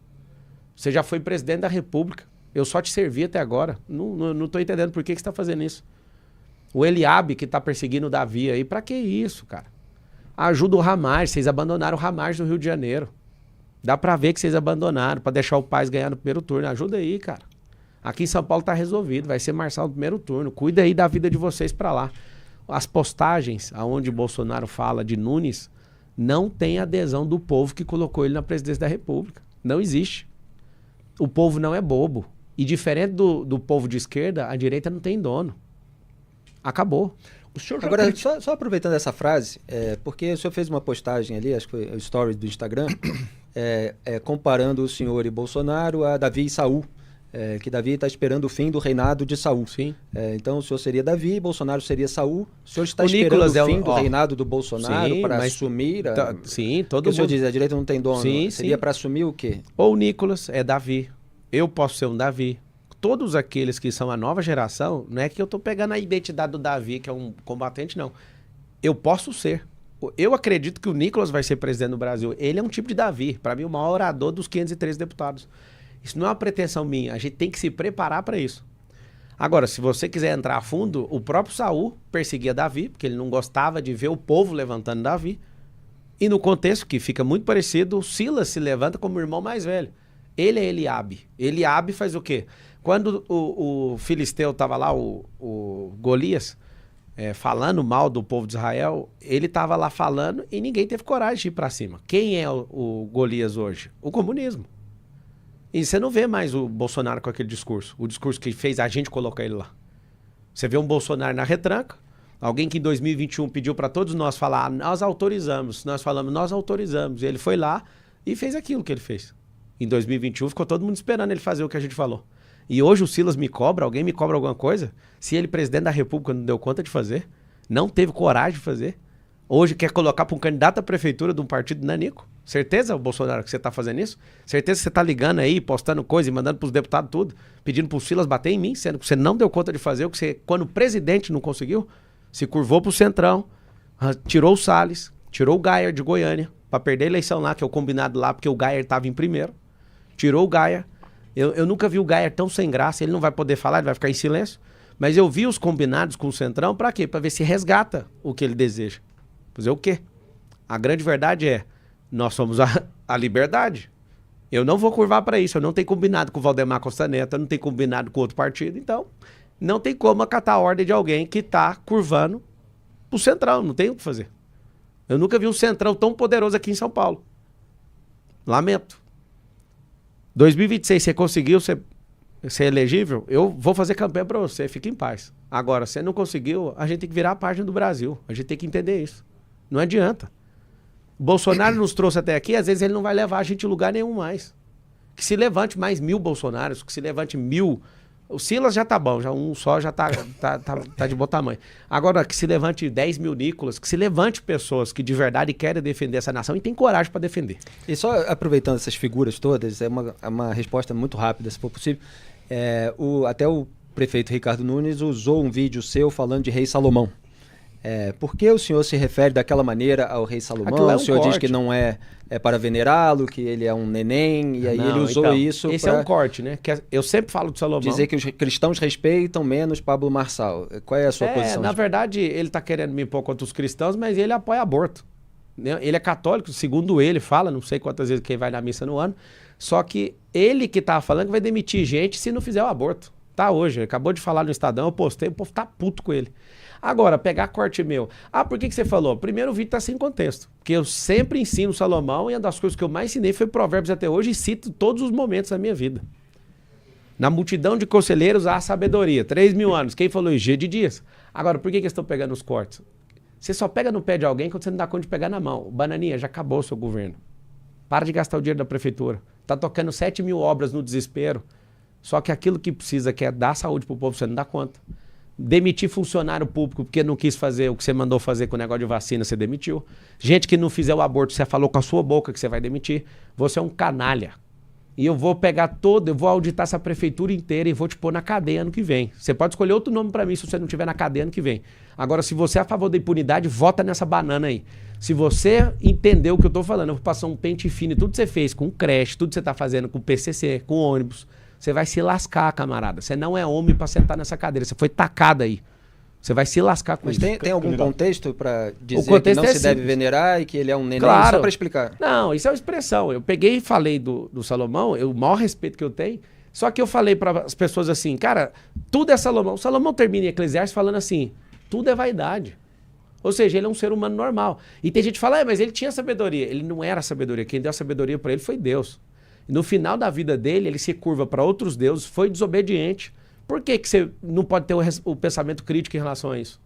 Você já foi presidente da República. Eu só te servi até agora. Não estou entendendo por que você está fazendo isso. O Eliabe, que está perseguindo o Davi aí, pra que isso, cara? Ajuda o Hamas, vocês abandonaram o Hamas no Rio de Janeiro. Dá pra ver que vocês abandonaram, pra deixar o Paes ganhar no primeiro turno. Ajuda aí, cara. Aqui em São Paulo tá resolvido, vai ser Marçal no primeiro turno. Cuida aí da vida de vocês pra lá. As postagens aonde Bolsonaro fala de Nunes não tem adesão do povo que colocou ele na presidência da República. Não existe. O povo não é bobo. E diferente do povo de esquerda, a direita não tem dono. Acabou. O senhor já Agora, acredita- só aproveitando essa frase, porque o senhor fez uma postagem ali, acho que foi o story do Instagram, comparando o senhor e Bolsonaro a Davi e Saul, que Davi está esperando o fim do reinado de Saul. Sim. Então o senhor seria Davi, Bolsonaro seria Saul. O senhor está O esperando Nicolas o fim do reinado do Bolsonaro sim, para mas assumir? Sim, todo Porque o senhor mundo. diz, a direita não tem dono. Sim, Seria sim. para assumir o quê? Ou o Nicolas é Davi. Eu posso ser um Davi. Todos aqueles que são a nova geração, não é que eu tô pegando a identidade do Davi, que é um combatente, não. Eu posso ser. Eu acredito que o Nicolas vai ser presidente do Brasil. Ele é um tipo de Davi. Para mim, o maior orador dos 513 deputados. Isso não é uma pretensão minha. A gente tem que se preparar para isso. Agora, se você quiser entrar a fundo, o próprio Saul perseguia Davi, porque ele não gostava de ver o povo levantando Davi. E no contexto, que fica muito parecido, o Silas se levanta como o irmão mais velho. Ele é Eliabe. Eliabe faz o quê? Quando o filisteu estava lá, o Golias, falando mal do povo de Israel, ele estava lá falando e ninguém teve coragem de ir para cima. Quem é o Golias hoje? O comunismo. E você não vê mais o Bolsonaro com aquele discurso. O discurso que fez a gente colocar ele lá. Você vê um Bolsonaro na retranca, alguém que em 2021 pediu para todos nós falar, nós autorizamos. Nós falamos, nós autorizamos. E ele foi lá e fez aquilo que ele fez. Em 2021 ficou todo mundo esperando ele fazer o que a gente falou. E hoje o Silas me cobra, alguém me cobra alguma coisa, se ele, presidente da República, não deu conta de fazer, não teve coragem de fazer, hoje quer colocar para um candidato à prefeitura de um partido nanico. Certeza, Bolsonaro, que você está fazendo isso? Certeza que você está ligando aí, postando coisa e mandando para os deputados tudo, pedindo para o Silas bater em mim, sendo que você não deu conta de fazer o que você, quando o presidente não conseguiu, se curvou para o Centrão, tirou o Salles, tirou o Geyer de Goiânia, para perder a eleição lá, que é o combinado lá, porque o Geyer estava em primeiro, tirou o Geyer. Eu nunca vi o Geyer tão sem graça, ele não vai poder falar, ele vai ficar em silêncio. Mas eu vi os combinados com o Centrão, pra quê? Pra ver se resgata o que ele deseja. Fazer o quê? A grande verdade é, nós somos a liberdade. Eu não vou curvar pra isso, eu não tenho combinado com o Valdemar Costa Neto, eu não tenho combinado com outro partido, então não tem como acatar a ordem de alguém que tá curvando pro Centrão, não tem o que fazer. Eu nunca vi um Centrão tão poderoso aqui em São Paulo. Lamento. 2026, você conseguiu ser elegível? Eu vou fazer campanha para você, fique em paz. Agora, você não conseguiu, a gente tem que virar a página do Brasil. A gente tem que entender isso. Não adianta. Bolsonaro nos trouxe até aqui, às vezes ele não vai levar a gente em lugar nenhum mais. Que se levante mais 1000 Bolsonaros, que se levante 1000... O Silas já tá bom, já um só já tá de bom tamanho. Agora, que se levante 10.000 Nicolas, que se levante pessoas que de verdade querem defender essa nação e tem coragem para defender. E só aproveitando essas figuras todas, é uma resposta muito rápida, se for possível. Até o prefeito Ricardo Nunes usou um vídeo seu falando de Rei Salomão. Por que o senhor se refere daquela maneira ao Rei Salomão? É um o senhor diz corte. que não é para venerá-lo, que ele é um neném, e aí Não, ele usou então, isso esse para é um corte, né? Que eu sempre falo de Salomão. dizer que os cristãos respeitam menos Pablo Marçal. Qual é a sua posição? Na verdade, ele está querendo me impor contra os cristãos, mas ele apoia aborto. Né? Ele é católico, segundo ele fala, não sei quantas vezes quem vai na missa no ano, só que ele que tá falando que vai demitir gente se não fizer o aborto. Tá hoje, ele acabou de falar no Estadão, eu postei, o povo tá puto com ele. Agora, pegar corte meu. Por que você falou? Primeiro, o vídeo tá sem contexto. Porque eu sempre ensino Salomão e uma das coisas que eu mais ensinei foi Provérbios até hoje e cito todos os momentos da minha vida. Na multidão de conselheiros há sabedoria. 3.000 anos. Quem falou isso? G de Dias. Agora, por que eles estão pegando os cortes? Você só pega no pé de alguém quando você não dá conta de pegar na mão. Bananinha, já acabou o seu governo. Para de gastar o dinheiro da prefeitura. Tá tocando 7.000 obras no desespero. Só que aquilo que precisa, que é dar saúde pro povo, você não dá conta. Demitir funcionário público porque não quis fazer o que você mandou fazer com o negócio de vacina, você demitiu. Gente que não fizer o aborto, você falou com a sua boca que você vai demitir. Você é um canalha. E eu vou pegar eu vou auditar essa prefeitura inteira e vou te pôr na cadeia ano que vem. Você pode escolher outro nome pra mim se você não estiver na cadeia ano que vem. Agora, se você é a favor da impunidade, vota nessa banana aí. Se você entendeu o que eu tô falando, eu vou passar um pente fino e tudo que você fez com creche, tudo que você tá fazendo com PCC, com ônibus, você vai se lascar, camarada. Você não é homem pra sentar nessa cadeira. Você foi tacado aí. Você vai se lascar com Mas isso. tem algum contexto para dizer que contexto não é se deve simples. venerar e que ele é um neném? Claro. Só para explicar. Não, isso é uma expressão. Eu peguei e falei do Salomão, o maior respeito que eu tenho, só que eu falei para as pessoas assim, cara, tudo é Salomão. Salomão termina em Eclesiastes falando assim, tudo é vaidade. Ou seja, ele é um ser humano normal. E tem gente que fala, mas ele tinha sabedoria. Ele não era sabedoria. Quem deu a sabedoria para ele foi Deus. No final da vida dele, ele se curva para outros deuses, foi desobediente. Por que você não pode ter o pensamento crítico em relação a isso?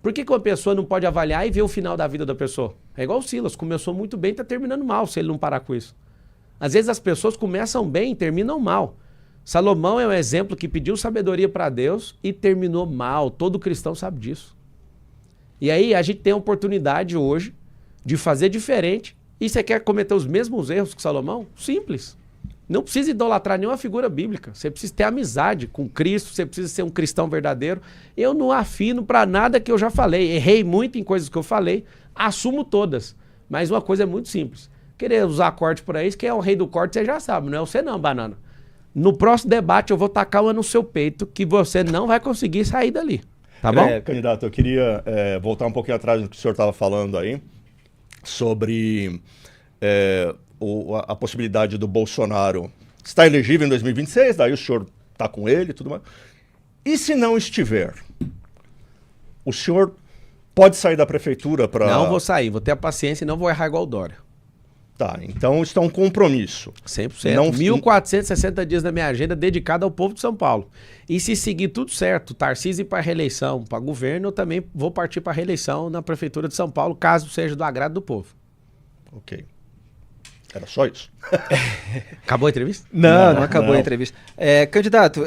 Por que uma pessoa não pode avaliar e ver o final da vida da pessoa? É igual o Silas, começou muito bem e está terminando mal se ele não parar com isso. Às vezes as pessoas começam bem e terminam mal. Salomão é um exemplo que pediu sabedoria para Deus e terminou mal. Todo cristão sabe disso. E aí a gente tem a oportunidade hoje de fazer diferente. E você quer cometer os mesmos erros que Salomão? Simples. Não precisa idolatrar nenhuma figura bíblica. Você precisa ter amizade com Cristo, você precisa ser um cristão verdadeiro. Eu não afino para nada que eu já falei. Errei muito em coisas que eu falei, assumo todas. Mas uma coisa é muito simples. Querer usar corte por aí, quem é o rei do corte, você já sabe, não é você não, banana. No próximo debate eu vou tacar uma no seu peito que você não vai conseguir sair dali. Tá bom? Candidato, eu queria voltar um pouquinho atrás do que o senhor estava falando aí, sobre a possibilidade do Bolsonaro estar elegível em 2026, daí o senhor está com ele e tudo mais. E se não estiver, o senhor pode sair da prefeitura para... Não vou sair, vou ter a paciência e não vou errar igual o Dória. Tá, então isso é um compromisso. 100%. Não... 1.460 dias na minha agenda dedicada ao povo de São Paulo. E se seguir tudo certo, Tarcísio ir para reeleição, para governo, eu também vou partir para reeleição na prefeitura de São Paulo, caso seja do agrado do povo. Ok. Era só isso? Acabou a entrevista? Não acabou a entrevista. Candidato,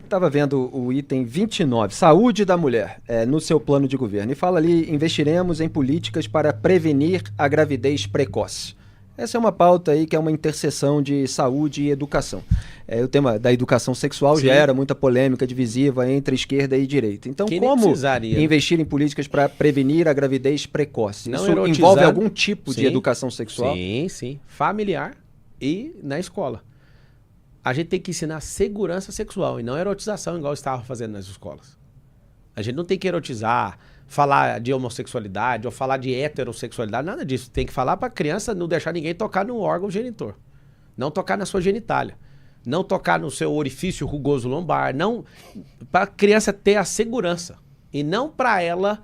estava vendo o item 29, saúde da mulher, no seu plano de governo. E fala ali, investiremos em políticas para prevenir a gravidez precoce. Essa é uma pauta aí que é uma interseção de saúde e educação. O tema da educação sexual gera muita polêmica divisiva entre esquerda e direita. Então, como investir em políticas para prevenir a gravidez precoce? Não Isso envolve algum tipo de educação sexual? Sim. Familiar e na escola. A gente tem que ensinar segurança sexual e não erotização, igual estava fazendo nas escolas. A gente não tem que erotizar, falar de homossexualidade ou falar de heterossexualidade, nada disso. Tem que falar para a criança não deixar ninguém tocar no órgão genitor. Não tocar na sua genitália. Não tocar no seu orifício rugoso lombar. Não, para a criança ter a segurança. E não para ela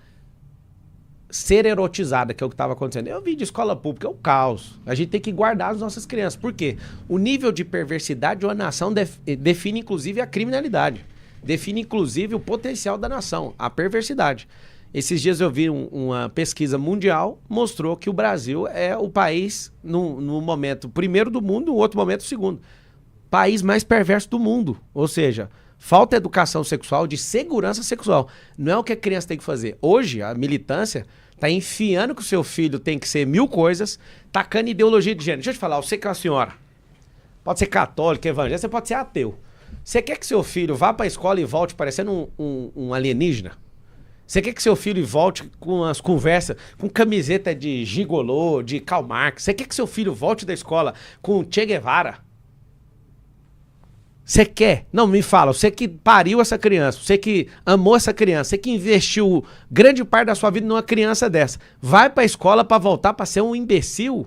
ser erotizada, que é o que estava acontecendo. Eu vi de escola pública, é um caos. A gente tem que guardar as nossas crianças. Por quê? O nível de perversidade de uma nação define, inclusive, a criminalidade. Define, inclusive, o potencial da nação, a perversidade. Esses dias eu vi uma pesquisa mundial, mostrou que o Brasil é o país, no momento primeiro do mundo, no outro momento segundo. País mais perverso do mundo. Ou seja, falta educação sexual, de segurança sexual. Não é o que a criança tem que fazer. Hoje, a militância está enfiando que o seu filho tem que ser 1000 coisas, tacando ideologia de gênero. Deixa eu te falar, você que é uma senhora, pode ser católica, evangélica, você pode ser ateu. Você quer que seu filho vá para a escola e volte parecendo um alienígena? Você quer que seu filho volte com as conversas, com camiseta de gigolô, de Karl Marx? Você quer que seu filho volte da escola com Che Guevara? Você quer? Não, me fala, você que pariu essa criança, você que amou essa criança, você que investiu grande parte da sua vida numa criança dessa, vai pra escola pra voltar pra ser um imbecil?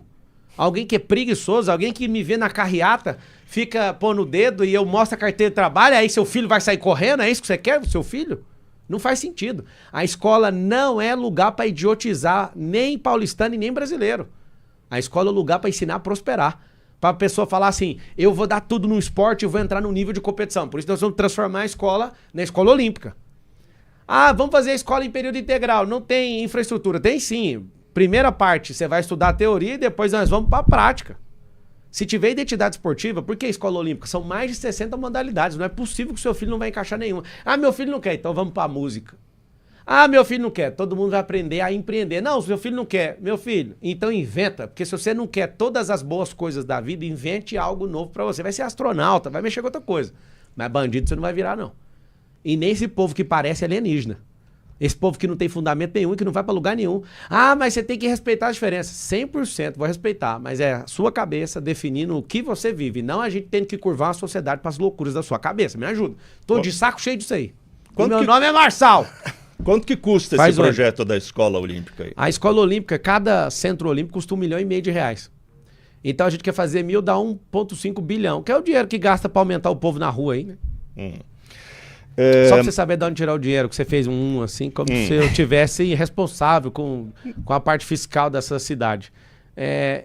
Alguém que é preguiçoso, alguém que me vê na carreata, fica pondo o dedo e eu mostro a carteira de trabalho, aí seu filho vai sair correndo? É isso que você quer pro seu filho? Não faz sentido. A escola não é lugar pra idiotizar nem paulistano e nem brasileiro. A escola é lugar pra ensinar a prosperar. Para a pessoa falar assim, eu vou dar tudo no esporte e vou entrar no nível de competição. Por isso nós vamos transformar a escola na escola olímpica. Ah, vamos fazer a escola em período integral. Não tem infraestrutura. Tem sim. Primeira parte, você vai estudar a teoria e depois nós vamos para a prática. Se tiver identidade esportiva, por que escola olímpica? São mais de 60 modalidades. Não é possível que o seu filho não vai encaixar nenhuma. Ah, meu filho não quer, então vamos para a música. Ah, meu filho não quer, todo mundo vai aprender a empreender. Não, seu filho não quer, meu filho, então inventa, porque se você não quer todas as boas coisas da vida, invente algo novo pra você. Vai ser astronauta, vai mexer com outra coisa. Mas bandido você não vai virar, não. E nem esse povo que parece alienígena. Esse povo que não tem fundamento nenhum, que não vai pra lugar nenhum. Ah, mas você tem que respeitar as diferenças. 100% vou respeitar, mas é a sua cabeça definindo o que você vive, não a gente tendo que curvar a sociedade pras loucuras da sua cabeça. Me ajuda. Tô de saco cheio disso aí. Meu nome é Marçal. Quanto que custa esse projeto da escola olímpica aí? A escola olímpica, cada centro olímpico custa R$1,5 milhão. Então a gente quer fazer 1.000, dá 1,5 bilhão, que é o dinheiro que gasta para aumentar o povo na rua aí, né? Só pra você saber de onde tirar o dinheiro, que você fez assim, como se eu tivesse responsável com a parte fiscal dessa cidade.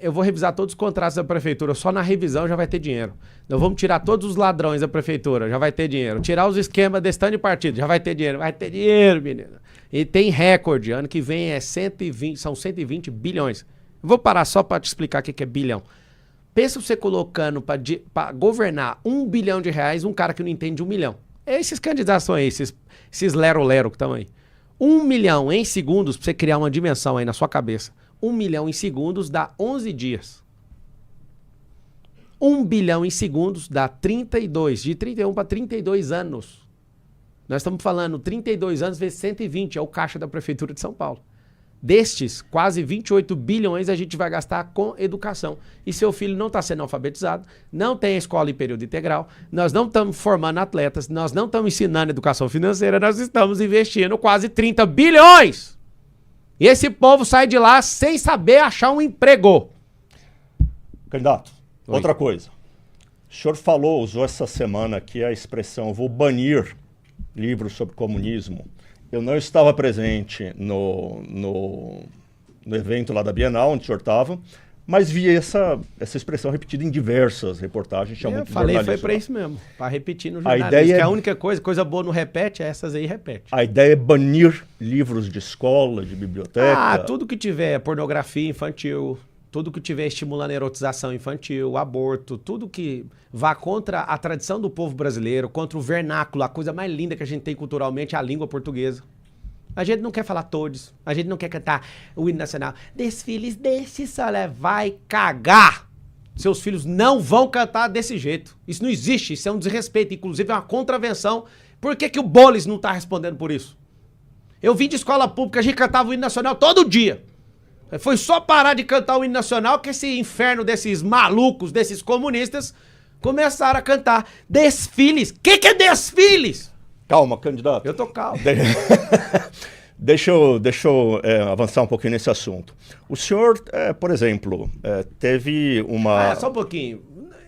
eu vou revisar todos os contratos da prefeitura, só na revisão já vai ter dinheiro. Nós vamos tirar todos os ladrões da prefeitura, já vai ter dinheiro. Tirar os esquemas desse tanto de partido, já vai ter dinheiro. Vai ter dinheiro, menino. E tem recorde, ano que vem são 120 bilhões. Eu vou parar só para te explicar o que é bilhão. Pensa você colocando para governar R$1 bilhão um cara que não entende 1 milhão. Esses candidatos aí, esses lero-lero que estão aí. 1 milhão em segundos, para você criar uma dimensão aí na sua cabeça. 1 milhão em segundos dá 11 dias. 1 bilhão em segundos dá 32, de 31 para 32 anos. Nós estamos falando 32 anos vezes 120, é o caixa da Prefeitura de São Paulo. Destes, quase 28 bilhões a gente vai gastar com educação. E seu filho não está sendo alfabetizado, não tem escola em período integral, nós não estamos formando atletas, nós não estamos ensinando educação financeira, nós estamos investindo quase 30 bilhões. E esse povo sai de lá sem saber achar um emprego. Candidato, Oi. outra coisa. O senhor usou essa semana aqui a expressão vou banir livros sobre comunismo. Eu não estava presente no evento lá da Bienal, onde o senhor estava, mas vi essa expressão repetida em diversas reportagens. Eu falei, foi para isso mesmo, para repetir no jornalismo. A ideia que a única coisa boa não repete, essas aí repete. A ideia é banir livros de escola, de biblioteca? Tudo que tiver pornografia infantil, tudo que tiver estimulando a erotização infantil, aborto, tudo que vá contra a tradição do povo brasileiro, contra o vernáculo, a coisa mais linda que a gente tem culturalmente é a língua portuguesa. A gente não quer falar todos, a gente não quer cantar o hino nacional. Desfiles desse solé, vai cagar. Seus filhos não vão cantar desse jeito. Isso não existe, isso é um desrespeito, inclusive é uma contravenção. Por que que o Bolis não está respondendo por isso? Eu vim de escola pública, a gente cantava o hino nacional todo dia. Foi só parar de cantar o hino nacional que esse inferno desses malucos, desses comunistas, começaram a cantar desfiles. Que é desfiles? Calma, candidato. Eu tô calmo. Deixa eu avançar um pouquinho nesse assunto. O senhor, por exemplo, teve uma... Só um pouquinho.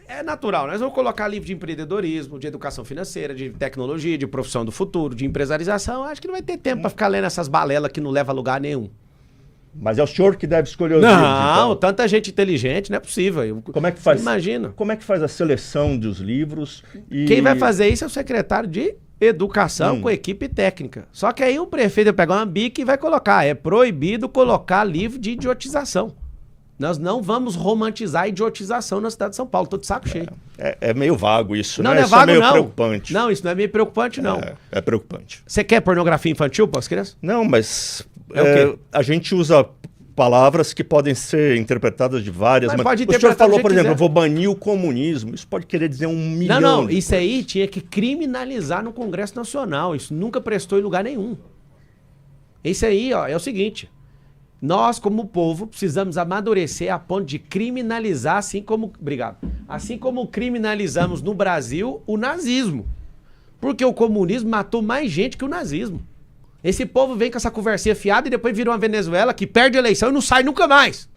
É natural, nós vamos colocar livro de empreendedorismo, de educação financeira, de tecnologia, de profissão do futuro, de empresarização. Acho que não vai ter tempo para ficar lendo essas balelas que não levam a lugar nenhum. Mas é o senhor que deve escolher os livros, então. Não, tanta gente inteligente, não é possível. Como é que faz? Imagina. Como é que faz a seleção dos livros? Quem vai fazer isso é o secretário de Educação com equipe técnica. Só que aí o prefeito vai pegar uma bica e vai colocar. É proibido colocar livro de idiotização. Nós não vamos romantizar a idiotização na cidade de São Paulo. Tô de saco cheio. É meio vago isso, não, né? Não é vago, meio não. Preocupante. Não, isso não é meio preocupante, não. É preocupante. Você quer pornografia infantil para as crianças? Não, mas o quê? a gente usa palavras que podem ser interpretadas de várias maneiras. O senhor falou, por exemplo, eu vou banir o comunismo. Isso pode querer dizer 1 milhão. Não, isso aí tinha que criminalizar no Congresso Nacional. Isso nunca prestou em lugar nenhum. Isso aí, ó, é o seguinte. Nós, como povo, precisamos amadurecer a ponto de criminalizar, assim como criminalizamos no Brasil o nazismo. Porque o comunismo matou mais gente que o nazismo. Esse povo vem com essa conversinha fiada e depois vira uma Venezuela que perde a eleição e não sai nunca mais.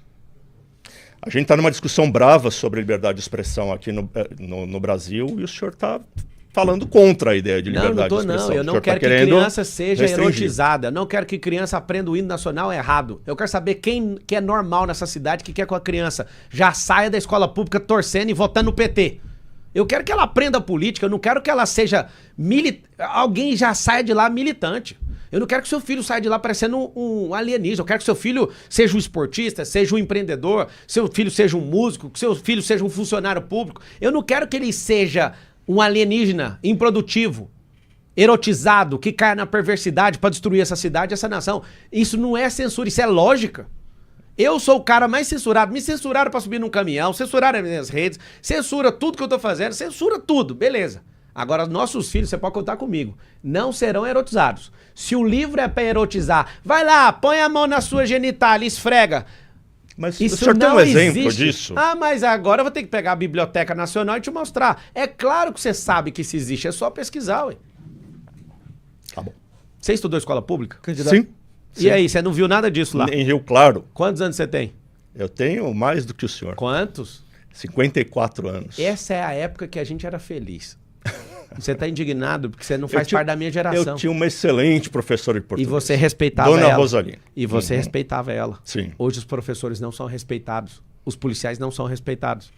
A gente está numa discussão brava sobre liberdade de expressão aqui no Brasil e o senhor está falando contra a ideia de liberdade de expressão. Não, eu não quero que criança seja erotizada. Eu não quero que criança aprenda o hino nacional errado. Eu quero saber quem que é normal nessa cidade que quer que a criança já saia da escola pública torcendo e votando no PT. Eu quero que ela aprenda política, eu não quero que ela seja alguém já saia de lá militante. Eu não quero que seu filho saia de lá parecendo um alienígena. Eu quero que seu filho seja um esportista, seja um empreendedor, seu filho seja um músico, que seu filho seja um funcionário público. Eu não quero que ele seja um alienígena improdutivo, erotizado, que caia na perversidade para destruir essa cidade e essa nação. Isso não é censura, isso é lógica. Eu sou o cara mais censurado. Me censuraram para subir num caminhão, censuraram as minhas redes, censura tudo que eu tô fazendo, censura tudo, beleza. Agora, nossos filhos, você pode contar comigo, não serão erotizados. Se o livro é para erotizar, vai lá, põe a mão na sua genitália, esfrega. Mas isso o senhor tem um exemplo existe. disso? Ah, mas agora eu vou ter que pegar a Biblioteca Nacional e te mostrar. É claro que você sabe que isso existe, é só pesquisar, ué. Tá bom. Você estudou escola pública? Sim. E aí, você não viu nada disso lá? Em Rio Claro. Quantos anos você tem? Eu tenho mais do que o senhor. Quantos? 54 anos. Essa é a época que a gente era feliz. Você tá indignado porque você não faz parte da minha geração. Eu tinha uma excelente professora de português. E você respeitava Dona ela. Rosalina. E você respeitava ela. Sim. Hoje os professores não são respeitados. Os policiais não são respeitados.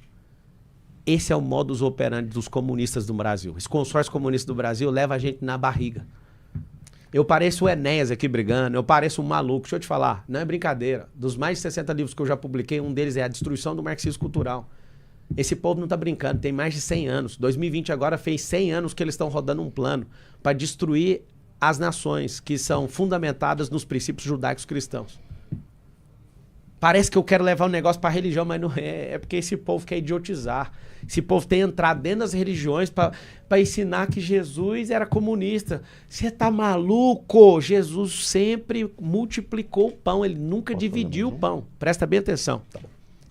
Esse é o modus operandi dos comunistas do Brasil. Esse consórcio comunista do Brasil leva a gente na barriga. Eu pareço o Enéas aqui brigando, eu pareço um maluco. Deixa eu te falar, não é brincadeira. Dos mais de 60 livros que eu já publiquei, um deles é A Destruição do Marxismo Cultural. Esse povo não está brincando, tem mais de 100 anos. 2020 agora fez 100 anos que eles estão rodando um plano para destruir as nações que são fundamentadas nos princípios judaicos cristãos. Parece que eu quero levar o negócio para a religião, mas não é. É porque esse povo quer idiotizar. Esse povo tem entrado dentro das religiões para ensinar que Jesus era comunista. Você tá maluco? Jesus sempre multiplicou o pão, ele nunca dividiu o pão. Presta bem atenção.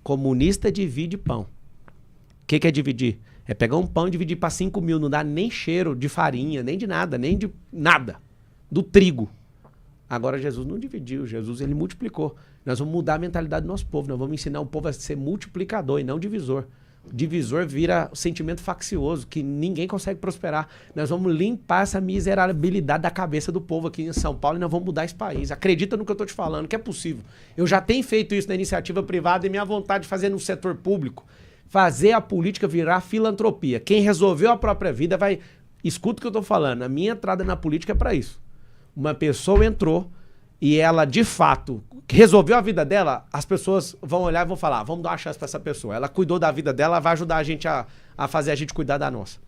Comunista divide pão. O que é dividir? É pegar um pão e dividir para 5 mil. Não dá nem cheiro de farinha, nem de nada, nem de nada. Do trigo. Agora Jesus não dividiu, Jesus ele multiplicou. Nós vamos mudar a mentalidade do nosso povo, nós vamos ensinar o povo a ser multiplicador e não divisor. Divisor vira sentimento faccioso, que ninguém consegue prosperar. Nós vamos limpar essa miserabilidade da cabeça do povo aqui em São Paulo e nós vamos mudar esse país. Acredita no que eu estou te falando, que é possível. Eu já tenho feito isso na iniciativa privada e minha vontade de fazer no setor público. Fazer a política virar filantropia. Quem resolveu a própria vida vai... Escuta o que eu estou falando, a minha entrada na política é para isso. Uma pessoa entrou e ela, de fato, resolveu a vida dela, as pessoas vão olhar e vão falar, vamos dar uma chance para essa pessoa. Ela cuidou da vida dela, vai ajudar a gente a fazer a gente cuidar da nossa.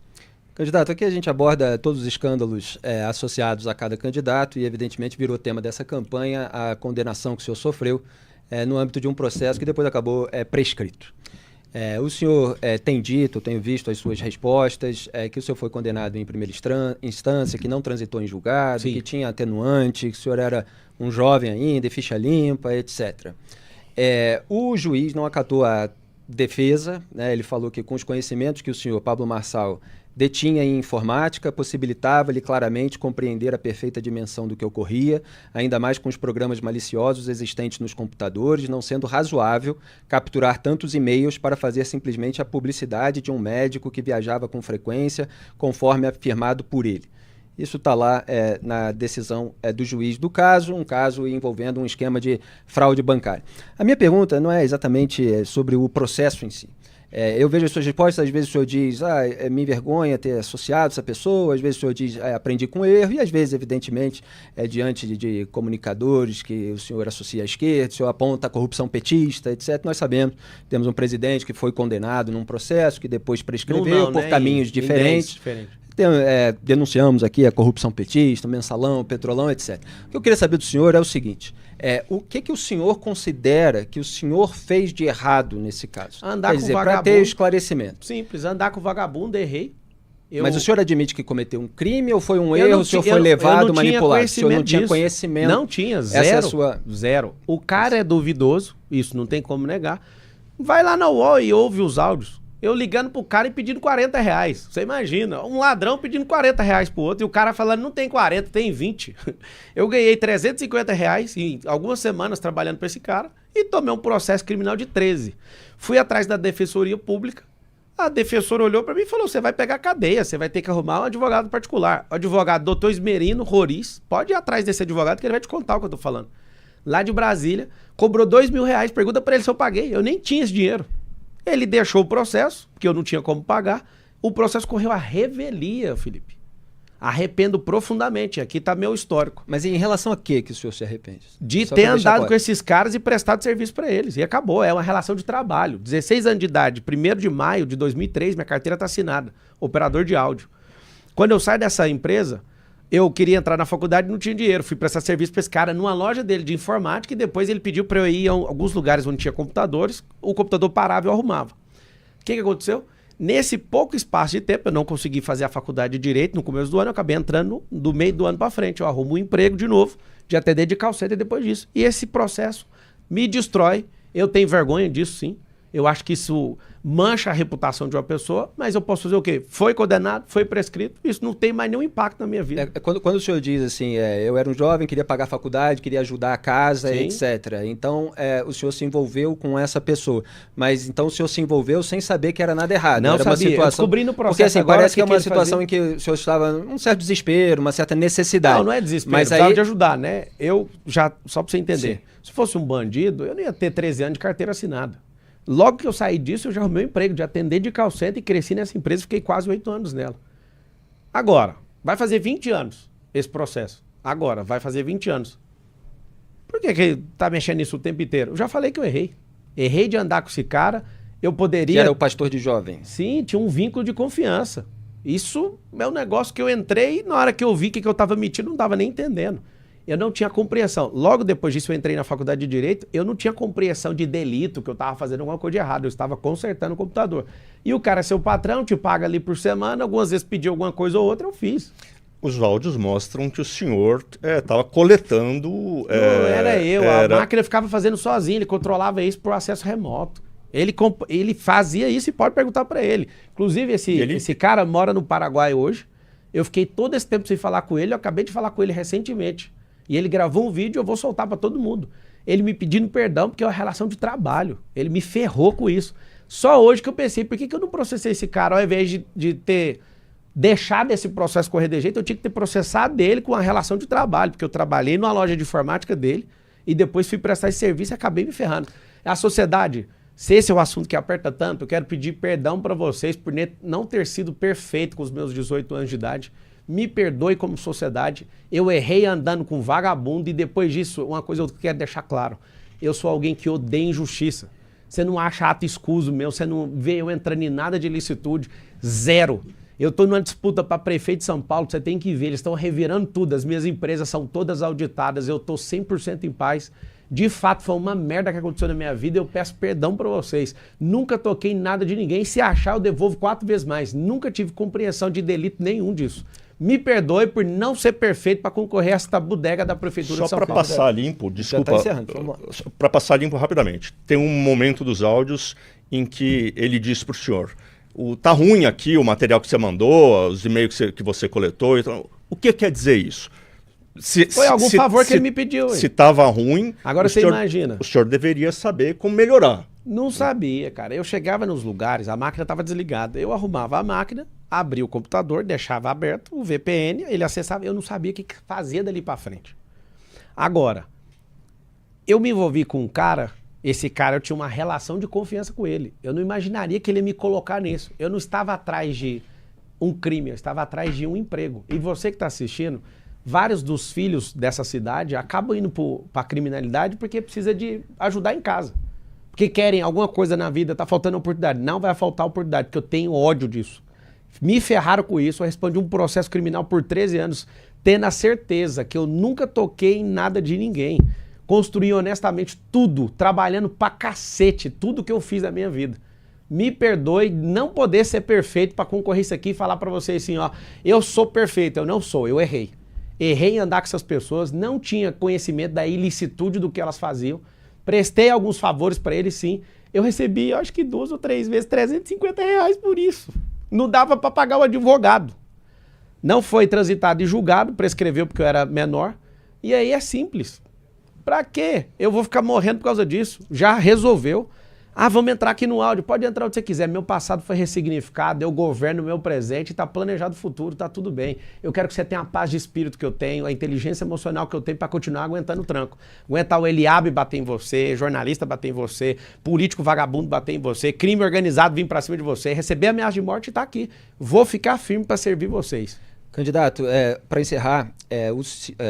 Candidato, aqui a gente aborda todos os escândalos associados a cada candidato e, evidentemente, virou tema dessa campanha a condenação que o senhor sofreu no âmbito de um processo que depois acabou prescrito. O senhor tem dito, tenho visto as suas respostas, que o senhor foi condenado em primeira instância, que não transitou em julgado, Sim. que tinha atenuante, que o senhor era um jovem ainda, ficha limpa, etc. O juiz não acatou a defesa, né? Ele falou que com os conhecimentos que o senhor, Pablo Marçal, detinha em informática, possibilitava-lhe claramente compreender a perfeita dimensão do que ocorria, ainda mais com os programas maliciosos existentes nos computadores, não sendo razoável capturar tantos e-mails para fazer simplesmente a publicidade de um médico que viajava com frequência, conforme afirmado por ele. Isso está lá na decisão do juiz do caso, um caso envolvendo um esquema de fraude bancária. A minha pergunta não é exatamente sobre o processo em si. Eu vejo as suas respostas, às vezes o senhor diz, me envergonha ter associado essa pessoa, às vezes o senhor diz, aprendi com erro, e às vezes, evidentemente, diante de comunicadores que o senhor associa à esquerda, o senhor aponta a corrupção petista, etc. Nós sabemos, temos um presidente que foi condenado num processo que depois prescreveu por caminhos diferentes. Denunciamos aqui a corrupção petista, mensalão, petrolão, etc. O que eu queria saber do senhor é o seguinte, o que o senhor considera que o senhor fez de errado nesse caso? Andar com vagabundo. Para ter esclarecimento. Simples, andar com vagabundo, errei. Mas o senhor admite que cometeu um crime ou foi um erro? O senhor foi levado, manipulado? O senhor não tinha conhecimento? Não tinha, zero. Essa é a sua... Zero. O cara é duvidoso, isso não tem como negar. Vai lá na UOL e ouve os áudios. Eu ligando pro cara e pedindo R$40. Você imagina, um ladrão pedindo R$40 pro outro e o cara falando, não tem 40, tem 20. Eu ganhei R$350 em algumas semanas trabalhando pra esse cara e tomei um processo criminal de 13. Fui atrás da Defensoria Pública, a defensora olhou pra mim e falou, você vai pegar cadeia, você vai ter que arrumar um advogado particular. O advogado Dr. Esmerino Roriz, pode ir atrás desse advogado que ele vai te contar o que eu tô falando. Lá de Brasília, cobrou R$2.000, pergunta pra ele se eu paguei, eu nem tinha esse dinheiro. Ele deixou o processo, porque eu não tinha como pagar. O processo correu à revelia, Felipe. Arrependo profundamente. Aqui está meu histórico. Mas em relação a que o senhor se arrepende? De ter andado com esses caras e prestado serviço para eles. E acabou. É uma relação de trabalho. 16 anos de idade, 1º de maio de 2003, minha carteira está assinada. Operador de áudio. Quando eu saio dessa empresa, eu queria entrar na faculdade e não tinha dinheiro. Fui prestar serviço para esse cara numa loja dele de informática e depois ele pediu para eu ir a alguns lugares onde tinha computadores. O computador parava e eu arrumava. O que aconteceu? Nesse pouco espaço de tempo, eu não consegui fazer a faculdade de Direito no começo do ano, eu acabei entrando do meio do ano para frente. Eu arrumo um emprego de novo, de atender de call center depois disso. E esse processo me destrói. Eu tenho vergonha disso, sim. Eu acho que isso mancha a reputação de uma pessoa, mas eu posso fazer o quê? Foi condenado, foi prescrito, isso não tem mais nenhum impacto na minha vida. Quando o senhor diz assim, eu era um jovem, queria pagar a faculdade, queria ajudar a casa, Sim. etc. Então, o senhor se envolveu com essa pessoa. Mas então o senhor se envolveu sem saber que era nada errado. Não era sabia, uma situação... eu descobri no processo. Porque assim, agora, parece que é uma ele situação fazia? em que o senhor estava num certo desespero, uma certa necessidade. Não é desespero, mas precisava aí... de ajudar, né? Eu já, só pra você entender, Sim. se fosse um bandido, eu não ia ter 13 anos de carteira assinada. Logo que eu saí disso, eu já arrumei um emprego de atendente de call center e cresci nessa empresa, fiquei quase 8 anos nela. Agora, vai fazer 20 anos esse processo. Agora, vai fazer 20 anos. Por que tá mexendo nisso o tempo inteiro? Eu já falei que eu errei. Errei de andar com esse cara, eu poderia... Que era o pastor de jovens. Sim, tinha um vínculo de confiança. Isso é um negócio que eu entrei e na hora que eu vi que eu estava metido, não estava nem entendendo. Eu não tinha compreensão. Logo depois disso, eu entrei na faculdade de Direito, eu não tinha compreensão de delito, que eu estava fazendo alguma coisa de errado, eu estava consertando o computador. E o cara é seu patrão, te paga ali por semana, algumas vezes pediu alguma coisa ou outra, eu fiz. Os áudios mostram que o senhor estava coletando... Não era eu, a máquina ficava fazendo sozinha, ele controlava isso por acesso remoto. Ele fazia isso e pode perguntar para ele. Inclusive, esse cara mora no Paraguai hoje, eu fiquei todo esse tempo sem falar com ele, eu acabei de falar com ele recentemente. E ele gravou um vídeo, eu vou soltar para todo mundo. Ele me pedindo perdão porque é uma relação de trabalho. Ele me ferrou com isso. Só hoje que eu pensei, por que eu não processei esse cara? Ao invés de ter deixado esse processo correr de jeito, eu tinha que ter processado dele com a relação de trabalho. Porque eu trabalhei numa loja de informática dele e depois fui prestar esse serviço e acabei me ferrando. A sociedade, se esse é o assunto que aperta tanto, eu quero pedir perdão para vocês por não ter sido perfeito com os meus 18 anos de idade. Me perdoe como sociedade, eu errei andando com vagabundo e depois disso, uma coisa eu quero deixar claro, eu sou alguém que odeia injustiça. Você não acha ato escuso meu, você não vê eu entrando em nada de ilicitude, zero. Eu estou numa disputa para prefeito de São Paulo, você tem que ver, eles estão revirando tudo, as minhas empresas são todas auditadas, eu estou 100% em paz. De fato, foi uma merda que aconteceu na minha vida, eu peço perdão para vocês. Nunca toquei em nada de ninguém, se achar eu devolvo 4 vezes mais. Nunca tive compreensão de delito nenhum disso. Me perdoe por não ser perfeito para concorrer a esta bodega da Prefeitura de São Paulo. Só para passar limpo, desculpa, para passar limpo rapidamente, tem um momento dos áudios em que ele diz para o senhor, tá ruim aqui o material que você mandou, os e-mails que você coletou, então, o que quer dizer isso? Foi algum favor que ele me pediu. Se estava ruim, agora você imagina. O senhor deveria saber como melhorar. Não sabia, cara. Eu chegava nos lugares, a máquina estava desligada. Eu arrumava a máquina, abria o computador, deixava aberto o VPN, ele acessava. Eu não sabia o que fazia dali para frente. Agora, eu me envolvi com um cara, esse cara eu tinha uma relação de confiança com ele. Eu não imaginaria que ele ia me colocar nisso. Eu não estava atrás de um crime, eu estava atrás de um emprego. E você que está assistindo, vários dos filhos dessa cidade acabam indo para a criminalidade porque precisa de ajudar em casa. Porque querem alguma coisa na vida, tá faltando oportunidade. Não vai faltar oportunidade, porque eu tenho ódio disso. Me ferraram com isso, eu respondi um processo criminal por 13 anos, tendo a certeza que eu nunca toquei em nada de ninguém. Construí honestamente tudo, trabalhando pra cacete, tudo que eu fiz na minha vida. Me perdoe não poder ser perfeito para concorrer isso aqui e falar para vocês assim, ó, eu sou perfeito, eu não sou, eu errei. Errei em andar com essas pessoas, não tinha conhecimento da ilicitude do que elas faziam. Prestei alguns favores para eles, sim. Eu recebi, acho que 2 ou 3 vezes, R$350 por isso. Não dava para pagar o advogado. Não foi transitado e julgado, prescreveu porque eu era menor. E aí é simples. Pra quê? Eu vou ficar morrendo por causa disso. Já resolveu. Ah, vamos entrar aqui no áudio. Pode entrar onde você quiser. Meu passado foi ressignificado, eu governo o meu presente, está planejado o futuro, tá tudo bem. Eu quero que você tenha a paz de espírito que eu tenho, a inteligência emocional que eu tenho para continuar aguentando o tranco. Aguentar o Eliabe bater em você, jornalista bater em você, político vagabundo bater em você, crime organizado vir para cima de você, receber ameaça de morte e tá aqui. Vou ficar firme para servir vocês. Candidato, para encerrar,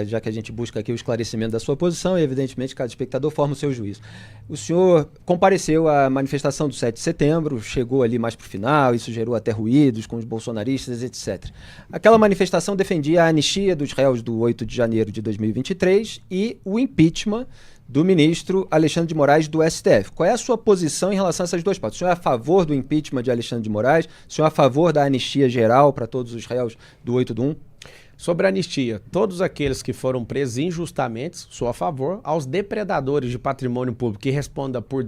já que a gente busca aqui o esclarecimento da sua posição, e evidentemente cada espectador forma o seu juízo. O senhor compareceu à manifestação do 7 de setembro, chegou ali mais para o final, isso gerou até ruídos com os bolsonaristas, etc. Aquela manifestação defendia a anistia dos réus do 8 de janeiro de 2023 e o impeachment do ministro Alexandre de Moraes do STF. Qual é a sua posição em relação a essas duas partes? O senhor é a favor do impeachment de Alexandre de Moraes? O senhor é a favor da anistia geral para todos os réus do 8 do 1? Sobre a anistia, todos aqueles que foram presos injustamente, sou a favor. Aos depredadores de patrimônio público que responda por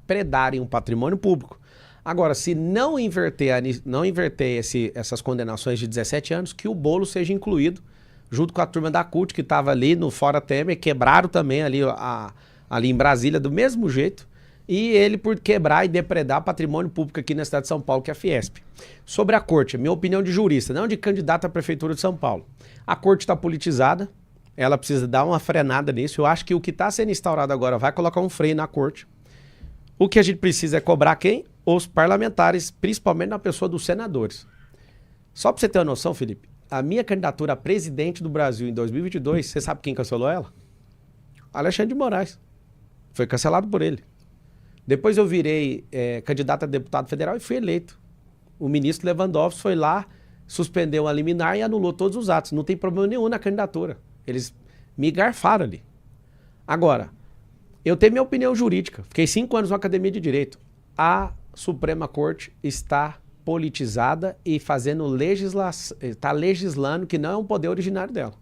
depredarem um patrimônio público. Agora, se não inverter essas condenações de 17 anos, que o Boulos seja incluído, junto com a turma da CUT, que estava ali no Fora Temer, quebraram também ali, ali em Brasília, do mesmo jeito, e ele por quebrar e depredar patrimônio público aqui na cidade de São Paulo, que é a Fiesp. Sobre a corte, minha opinião de jurista, não de candidato à prefeitura de São Paulo. A corte está politizada, ela precisa dar uma frenada nisso. Eu acho que o que está sendo instaurado agora vai colocar um freio na corte. O que a gente precisa é cobrar quem? Os parlamentares, principalmente na pessoa dos senadores. Só para você ter uma noção, Felipe, a minha candidatura a presidente do Brasil em 2022, você sabe quem cancelou ela? Alexandre de Moraes. Foi cancelado por ele. Depois eu virei candidato a deputado federal e fui eleito. O ministro Lewandowski foi lá, suspendeu a liminar e anulou todos os atos. Não tem problema nenhum na candidatura. Eles me garfaram ali. Agora, eu tenho minha opinião jurídica. Fiquei 5 anos na Academia de Direito. A Suprema Corte está politizada e está legislando que não é um poder originário dela.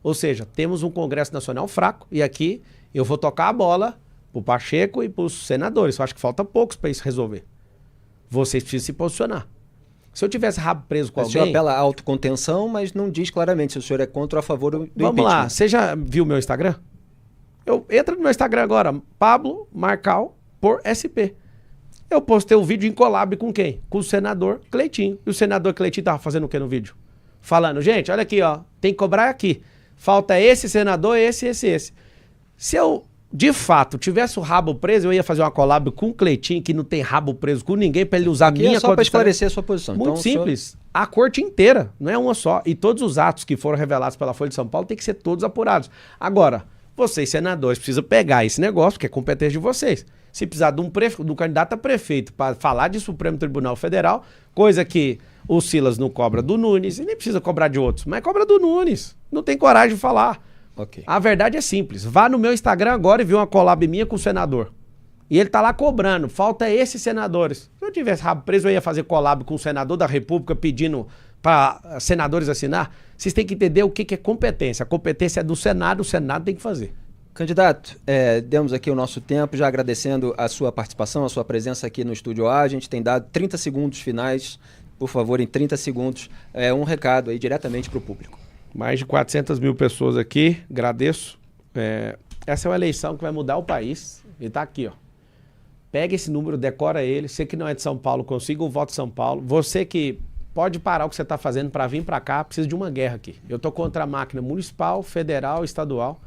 Ou seja, temos um Congresso Nacional fraco e aqui eu vou tocar a bola pro Pacheco e pros senadores. Eu acho que falta poucos para isso resolver. Vocês precisam se posicionar. Se eu tivesse rabo preso com alguém... O senhor apela à autocontenção, mas não diz claramente se o senhor é contra ou a favor do impeachment. Vamos lá, você já viu meu Instagram? Entra no meu Instagram agora, Pablo Marcal por SP. Eu postei um vídeo em collab com quem? Com o senador Cleitinho. E o senador Cleitinho tava fazendo o que no vídeo? Falando, gente, olha aqui, ó, tem que cobrar aqui. Falta esse senador, esse. Se eu, de fato, tivesse o rabo preso, eu ia fazer uma collab com o Cleitinho, que não tem rabo preso com ninguém, para ele usar a minha... É só para esclarecer a sua posição. Muito simples. A corte inteira, não é uma só. E todos os atos que foram revelados pela Folha de São Paulo tem que ser todos apurados. Agora, vocês, senadores, precisam pegar esse negócio, que é competência de vocês. Se precisar de um candidato a prefeito para falar de Supremo Tribunal Federal, coisa que o Silas não cobra do Nunes, e nem precisa cobrar de outros, mas cobra do Nunes. Não tem coragem de falar. Okay. A verdade é simples. Vá no meu Instagram agora e vê uma collab minha com o senador. E ele tá lá cobrando. Falta esses senadores. Se eu tivesse rabo preso, eu ia fazer collab com o senador da República pedindo para senadores assinar. Vocês têm que entender o que é competência. A competência é do Senado, o Senado tem que fazer. Candidato, demos aqui o nosso tempo, já agradecendo a sua participação, a sua presença aqui no Estúdio A. A gente tem dado 30 segundos finais. Por favor, em 30 segundos, um recado aí diretamente para o público. Mais de 400 mil pessoas aqui, agradeço. Essa é uma eleição que vai mudar o país. E tá aqui, ó. Pega esse número, decora ele. Você que não é de São Paulo, consiga o voto de São Paulo. Você que pode parar o que você está fazendo para vir para cá, precisa de uma guerra aqui. Eu tô contra a máquina municipal, federal, estadual.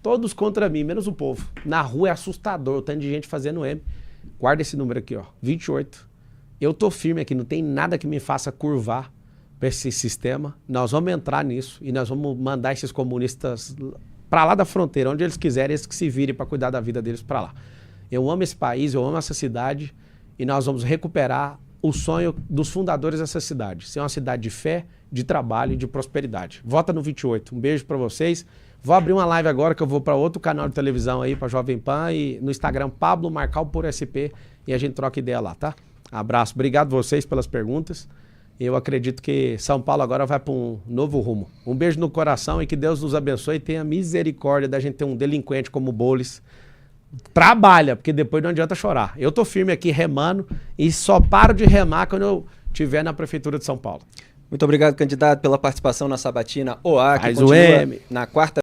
Todos contra mim, menos o povo. Na rua é assustador, o tanto de gente fazendo M. Guarda esse número aqui, ó, 28. Eu tô firme aqui, não tem nada que me faça curvar para esse sistema. Nós vamos entrar nisso e nós vamos mandar esses comunistas para lá da fronteira, onde eles quiserem, eles que se virem para cuidar da vida deles para lá. Eu amo esse país, eu amo essa cidade e nós vamos recuperar o sonho dos fundadores dessa cidade. Ser uma cidade de fé, de trabalho e de prosperidade. Vota no 28. Um beijo para vocês. Vou abrir uma live agora que eu vou para outro canal de televisão aí, para Jovem Pan e no Instagram Pablo Marcal por SP e a gente troca ideia lá, tá? Abraço. Obrigado vocês pelas perguntas. Eu acredito que São Paulo agora vai para um novo rumo. Um beijo no coração e que Deus nos abençoe e tenha misericórdia da gente ter um delinquente como o Boulos. Trabalha, porque depois não adianta chorar. Eu tô firme aqui remando e só paro de remar quando eu estiver na Prefeitura de São Paulo. Muito obrigado, candidato, pela participação na Sabatina OA, que Faz continua o M. na quarta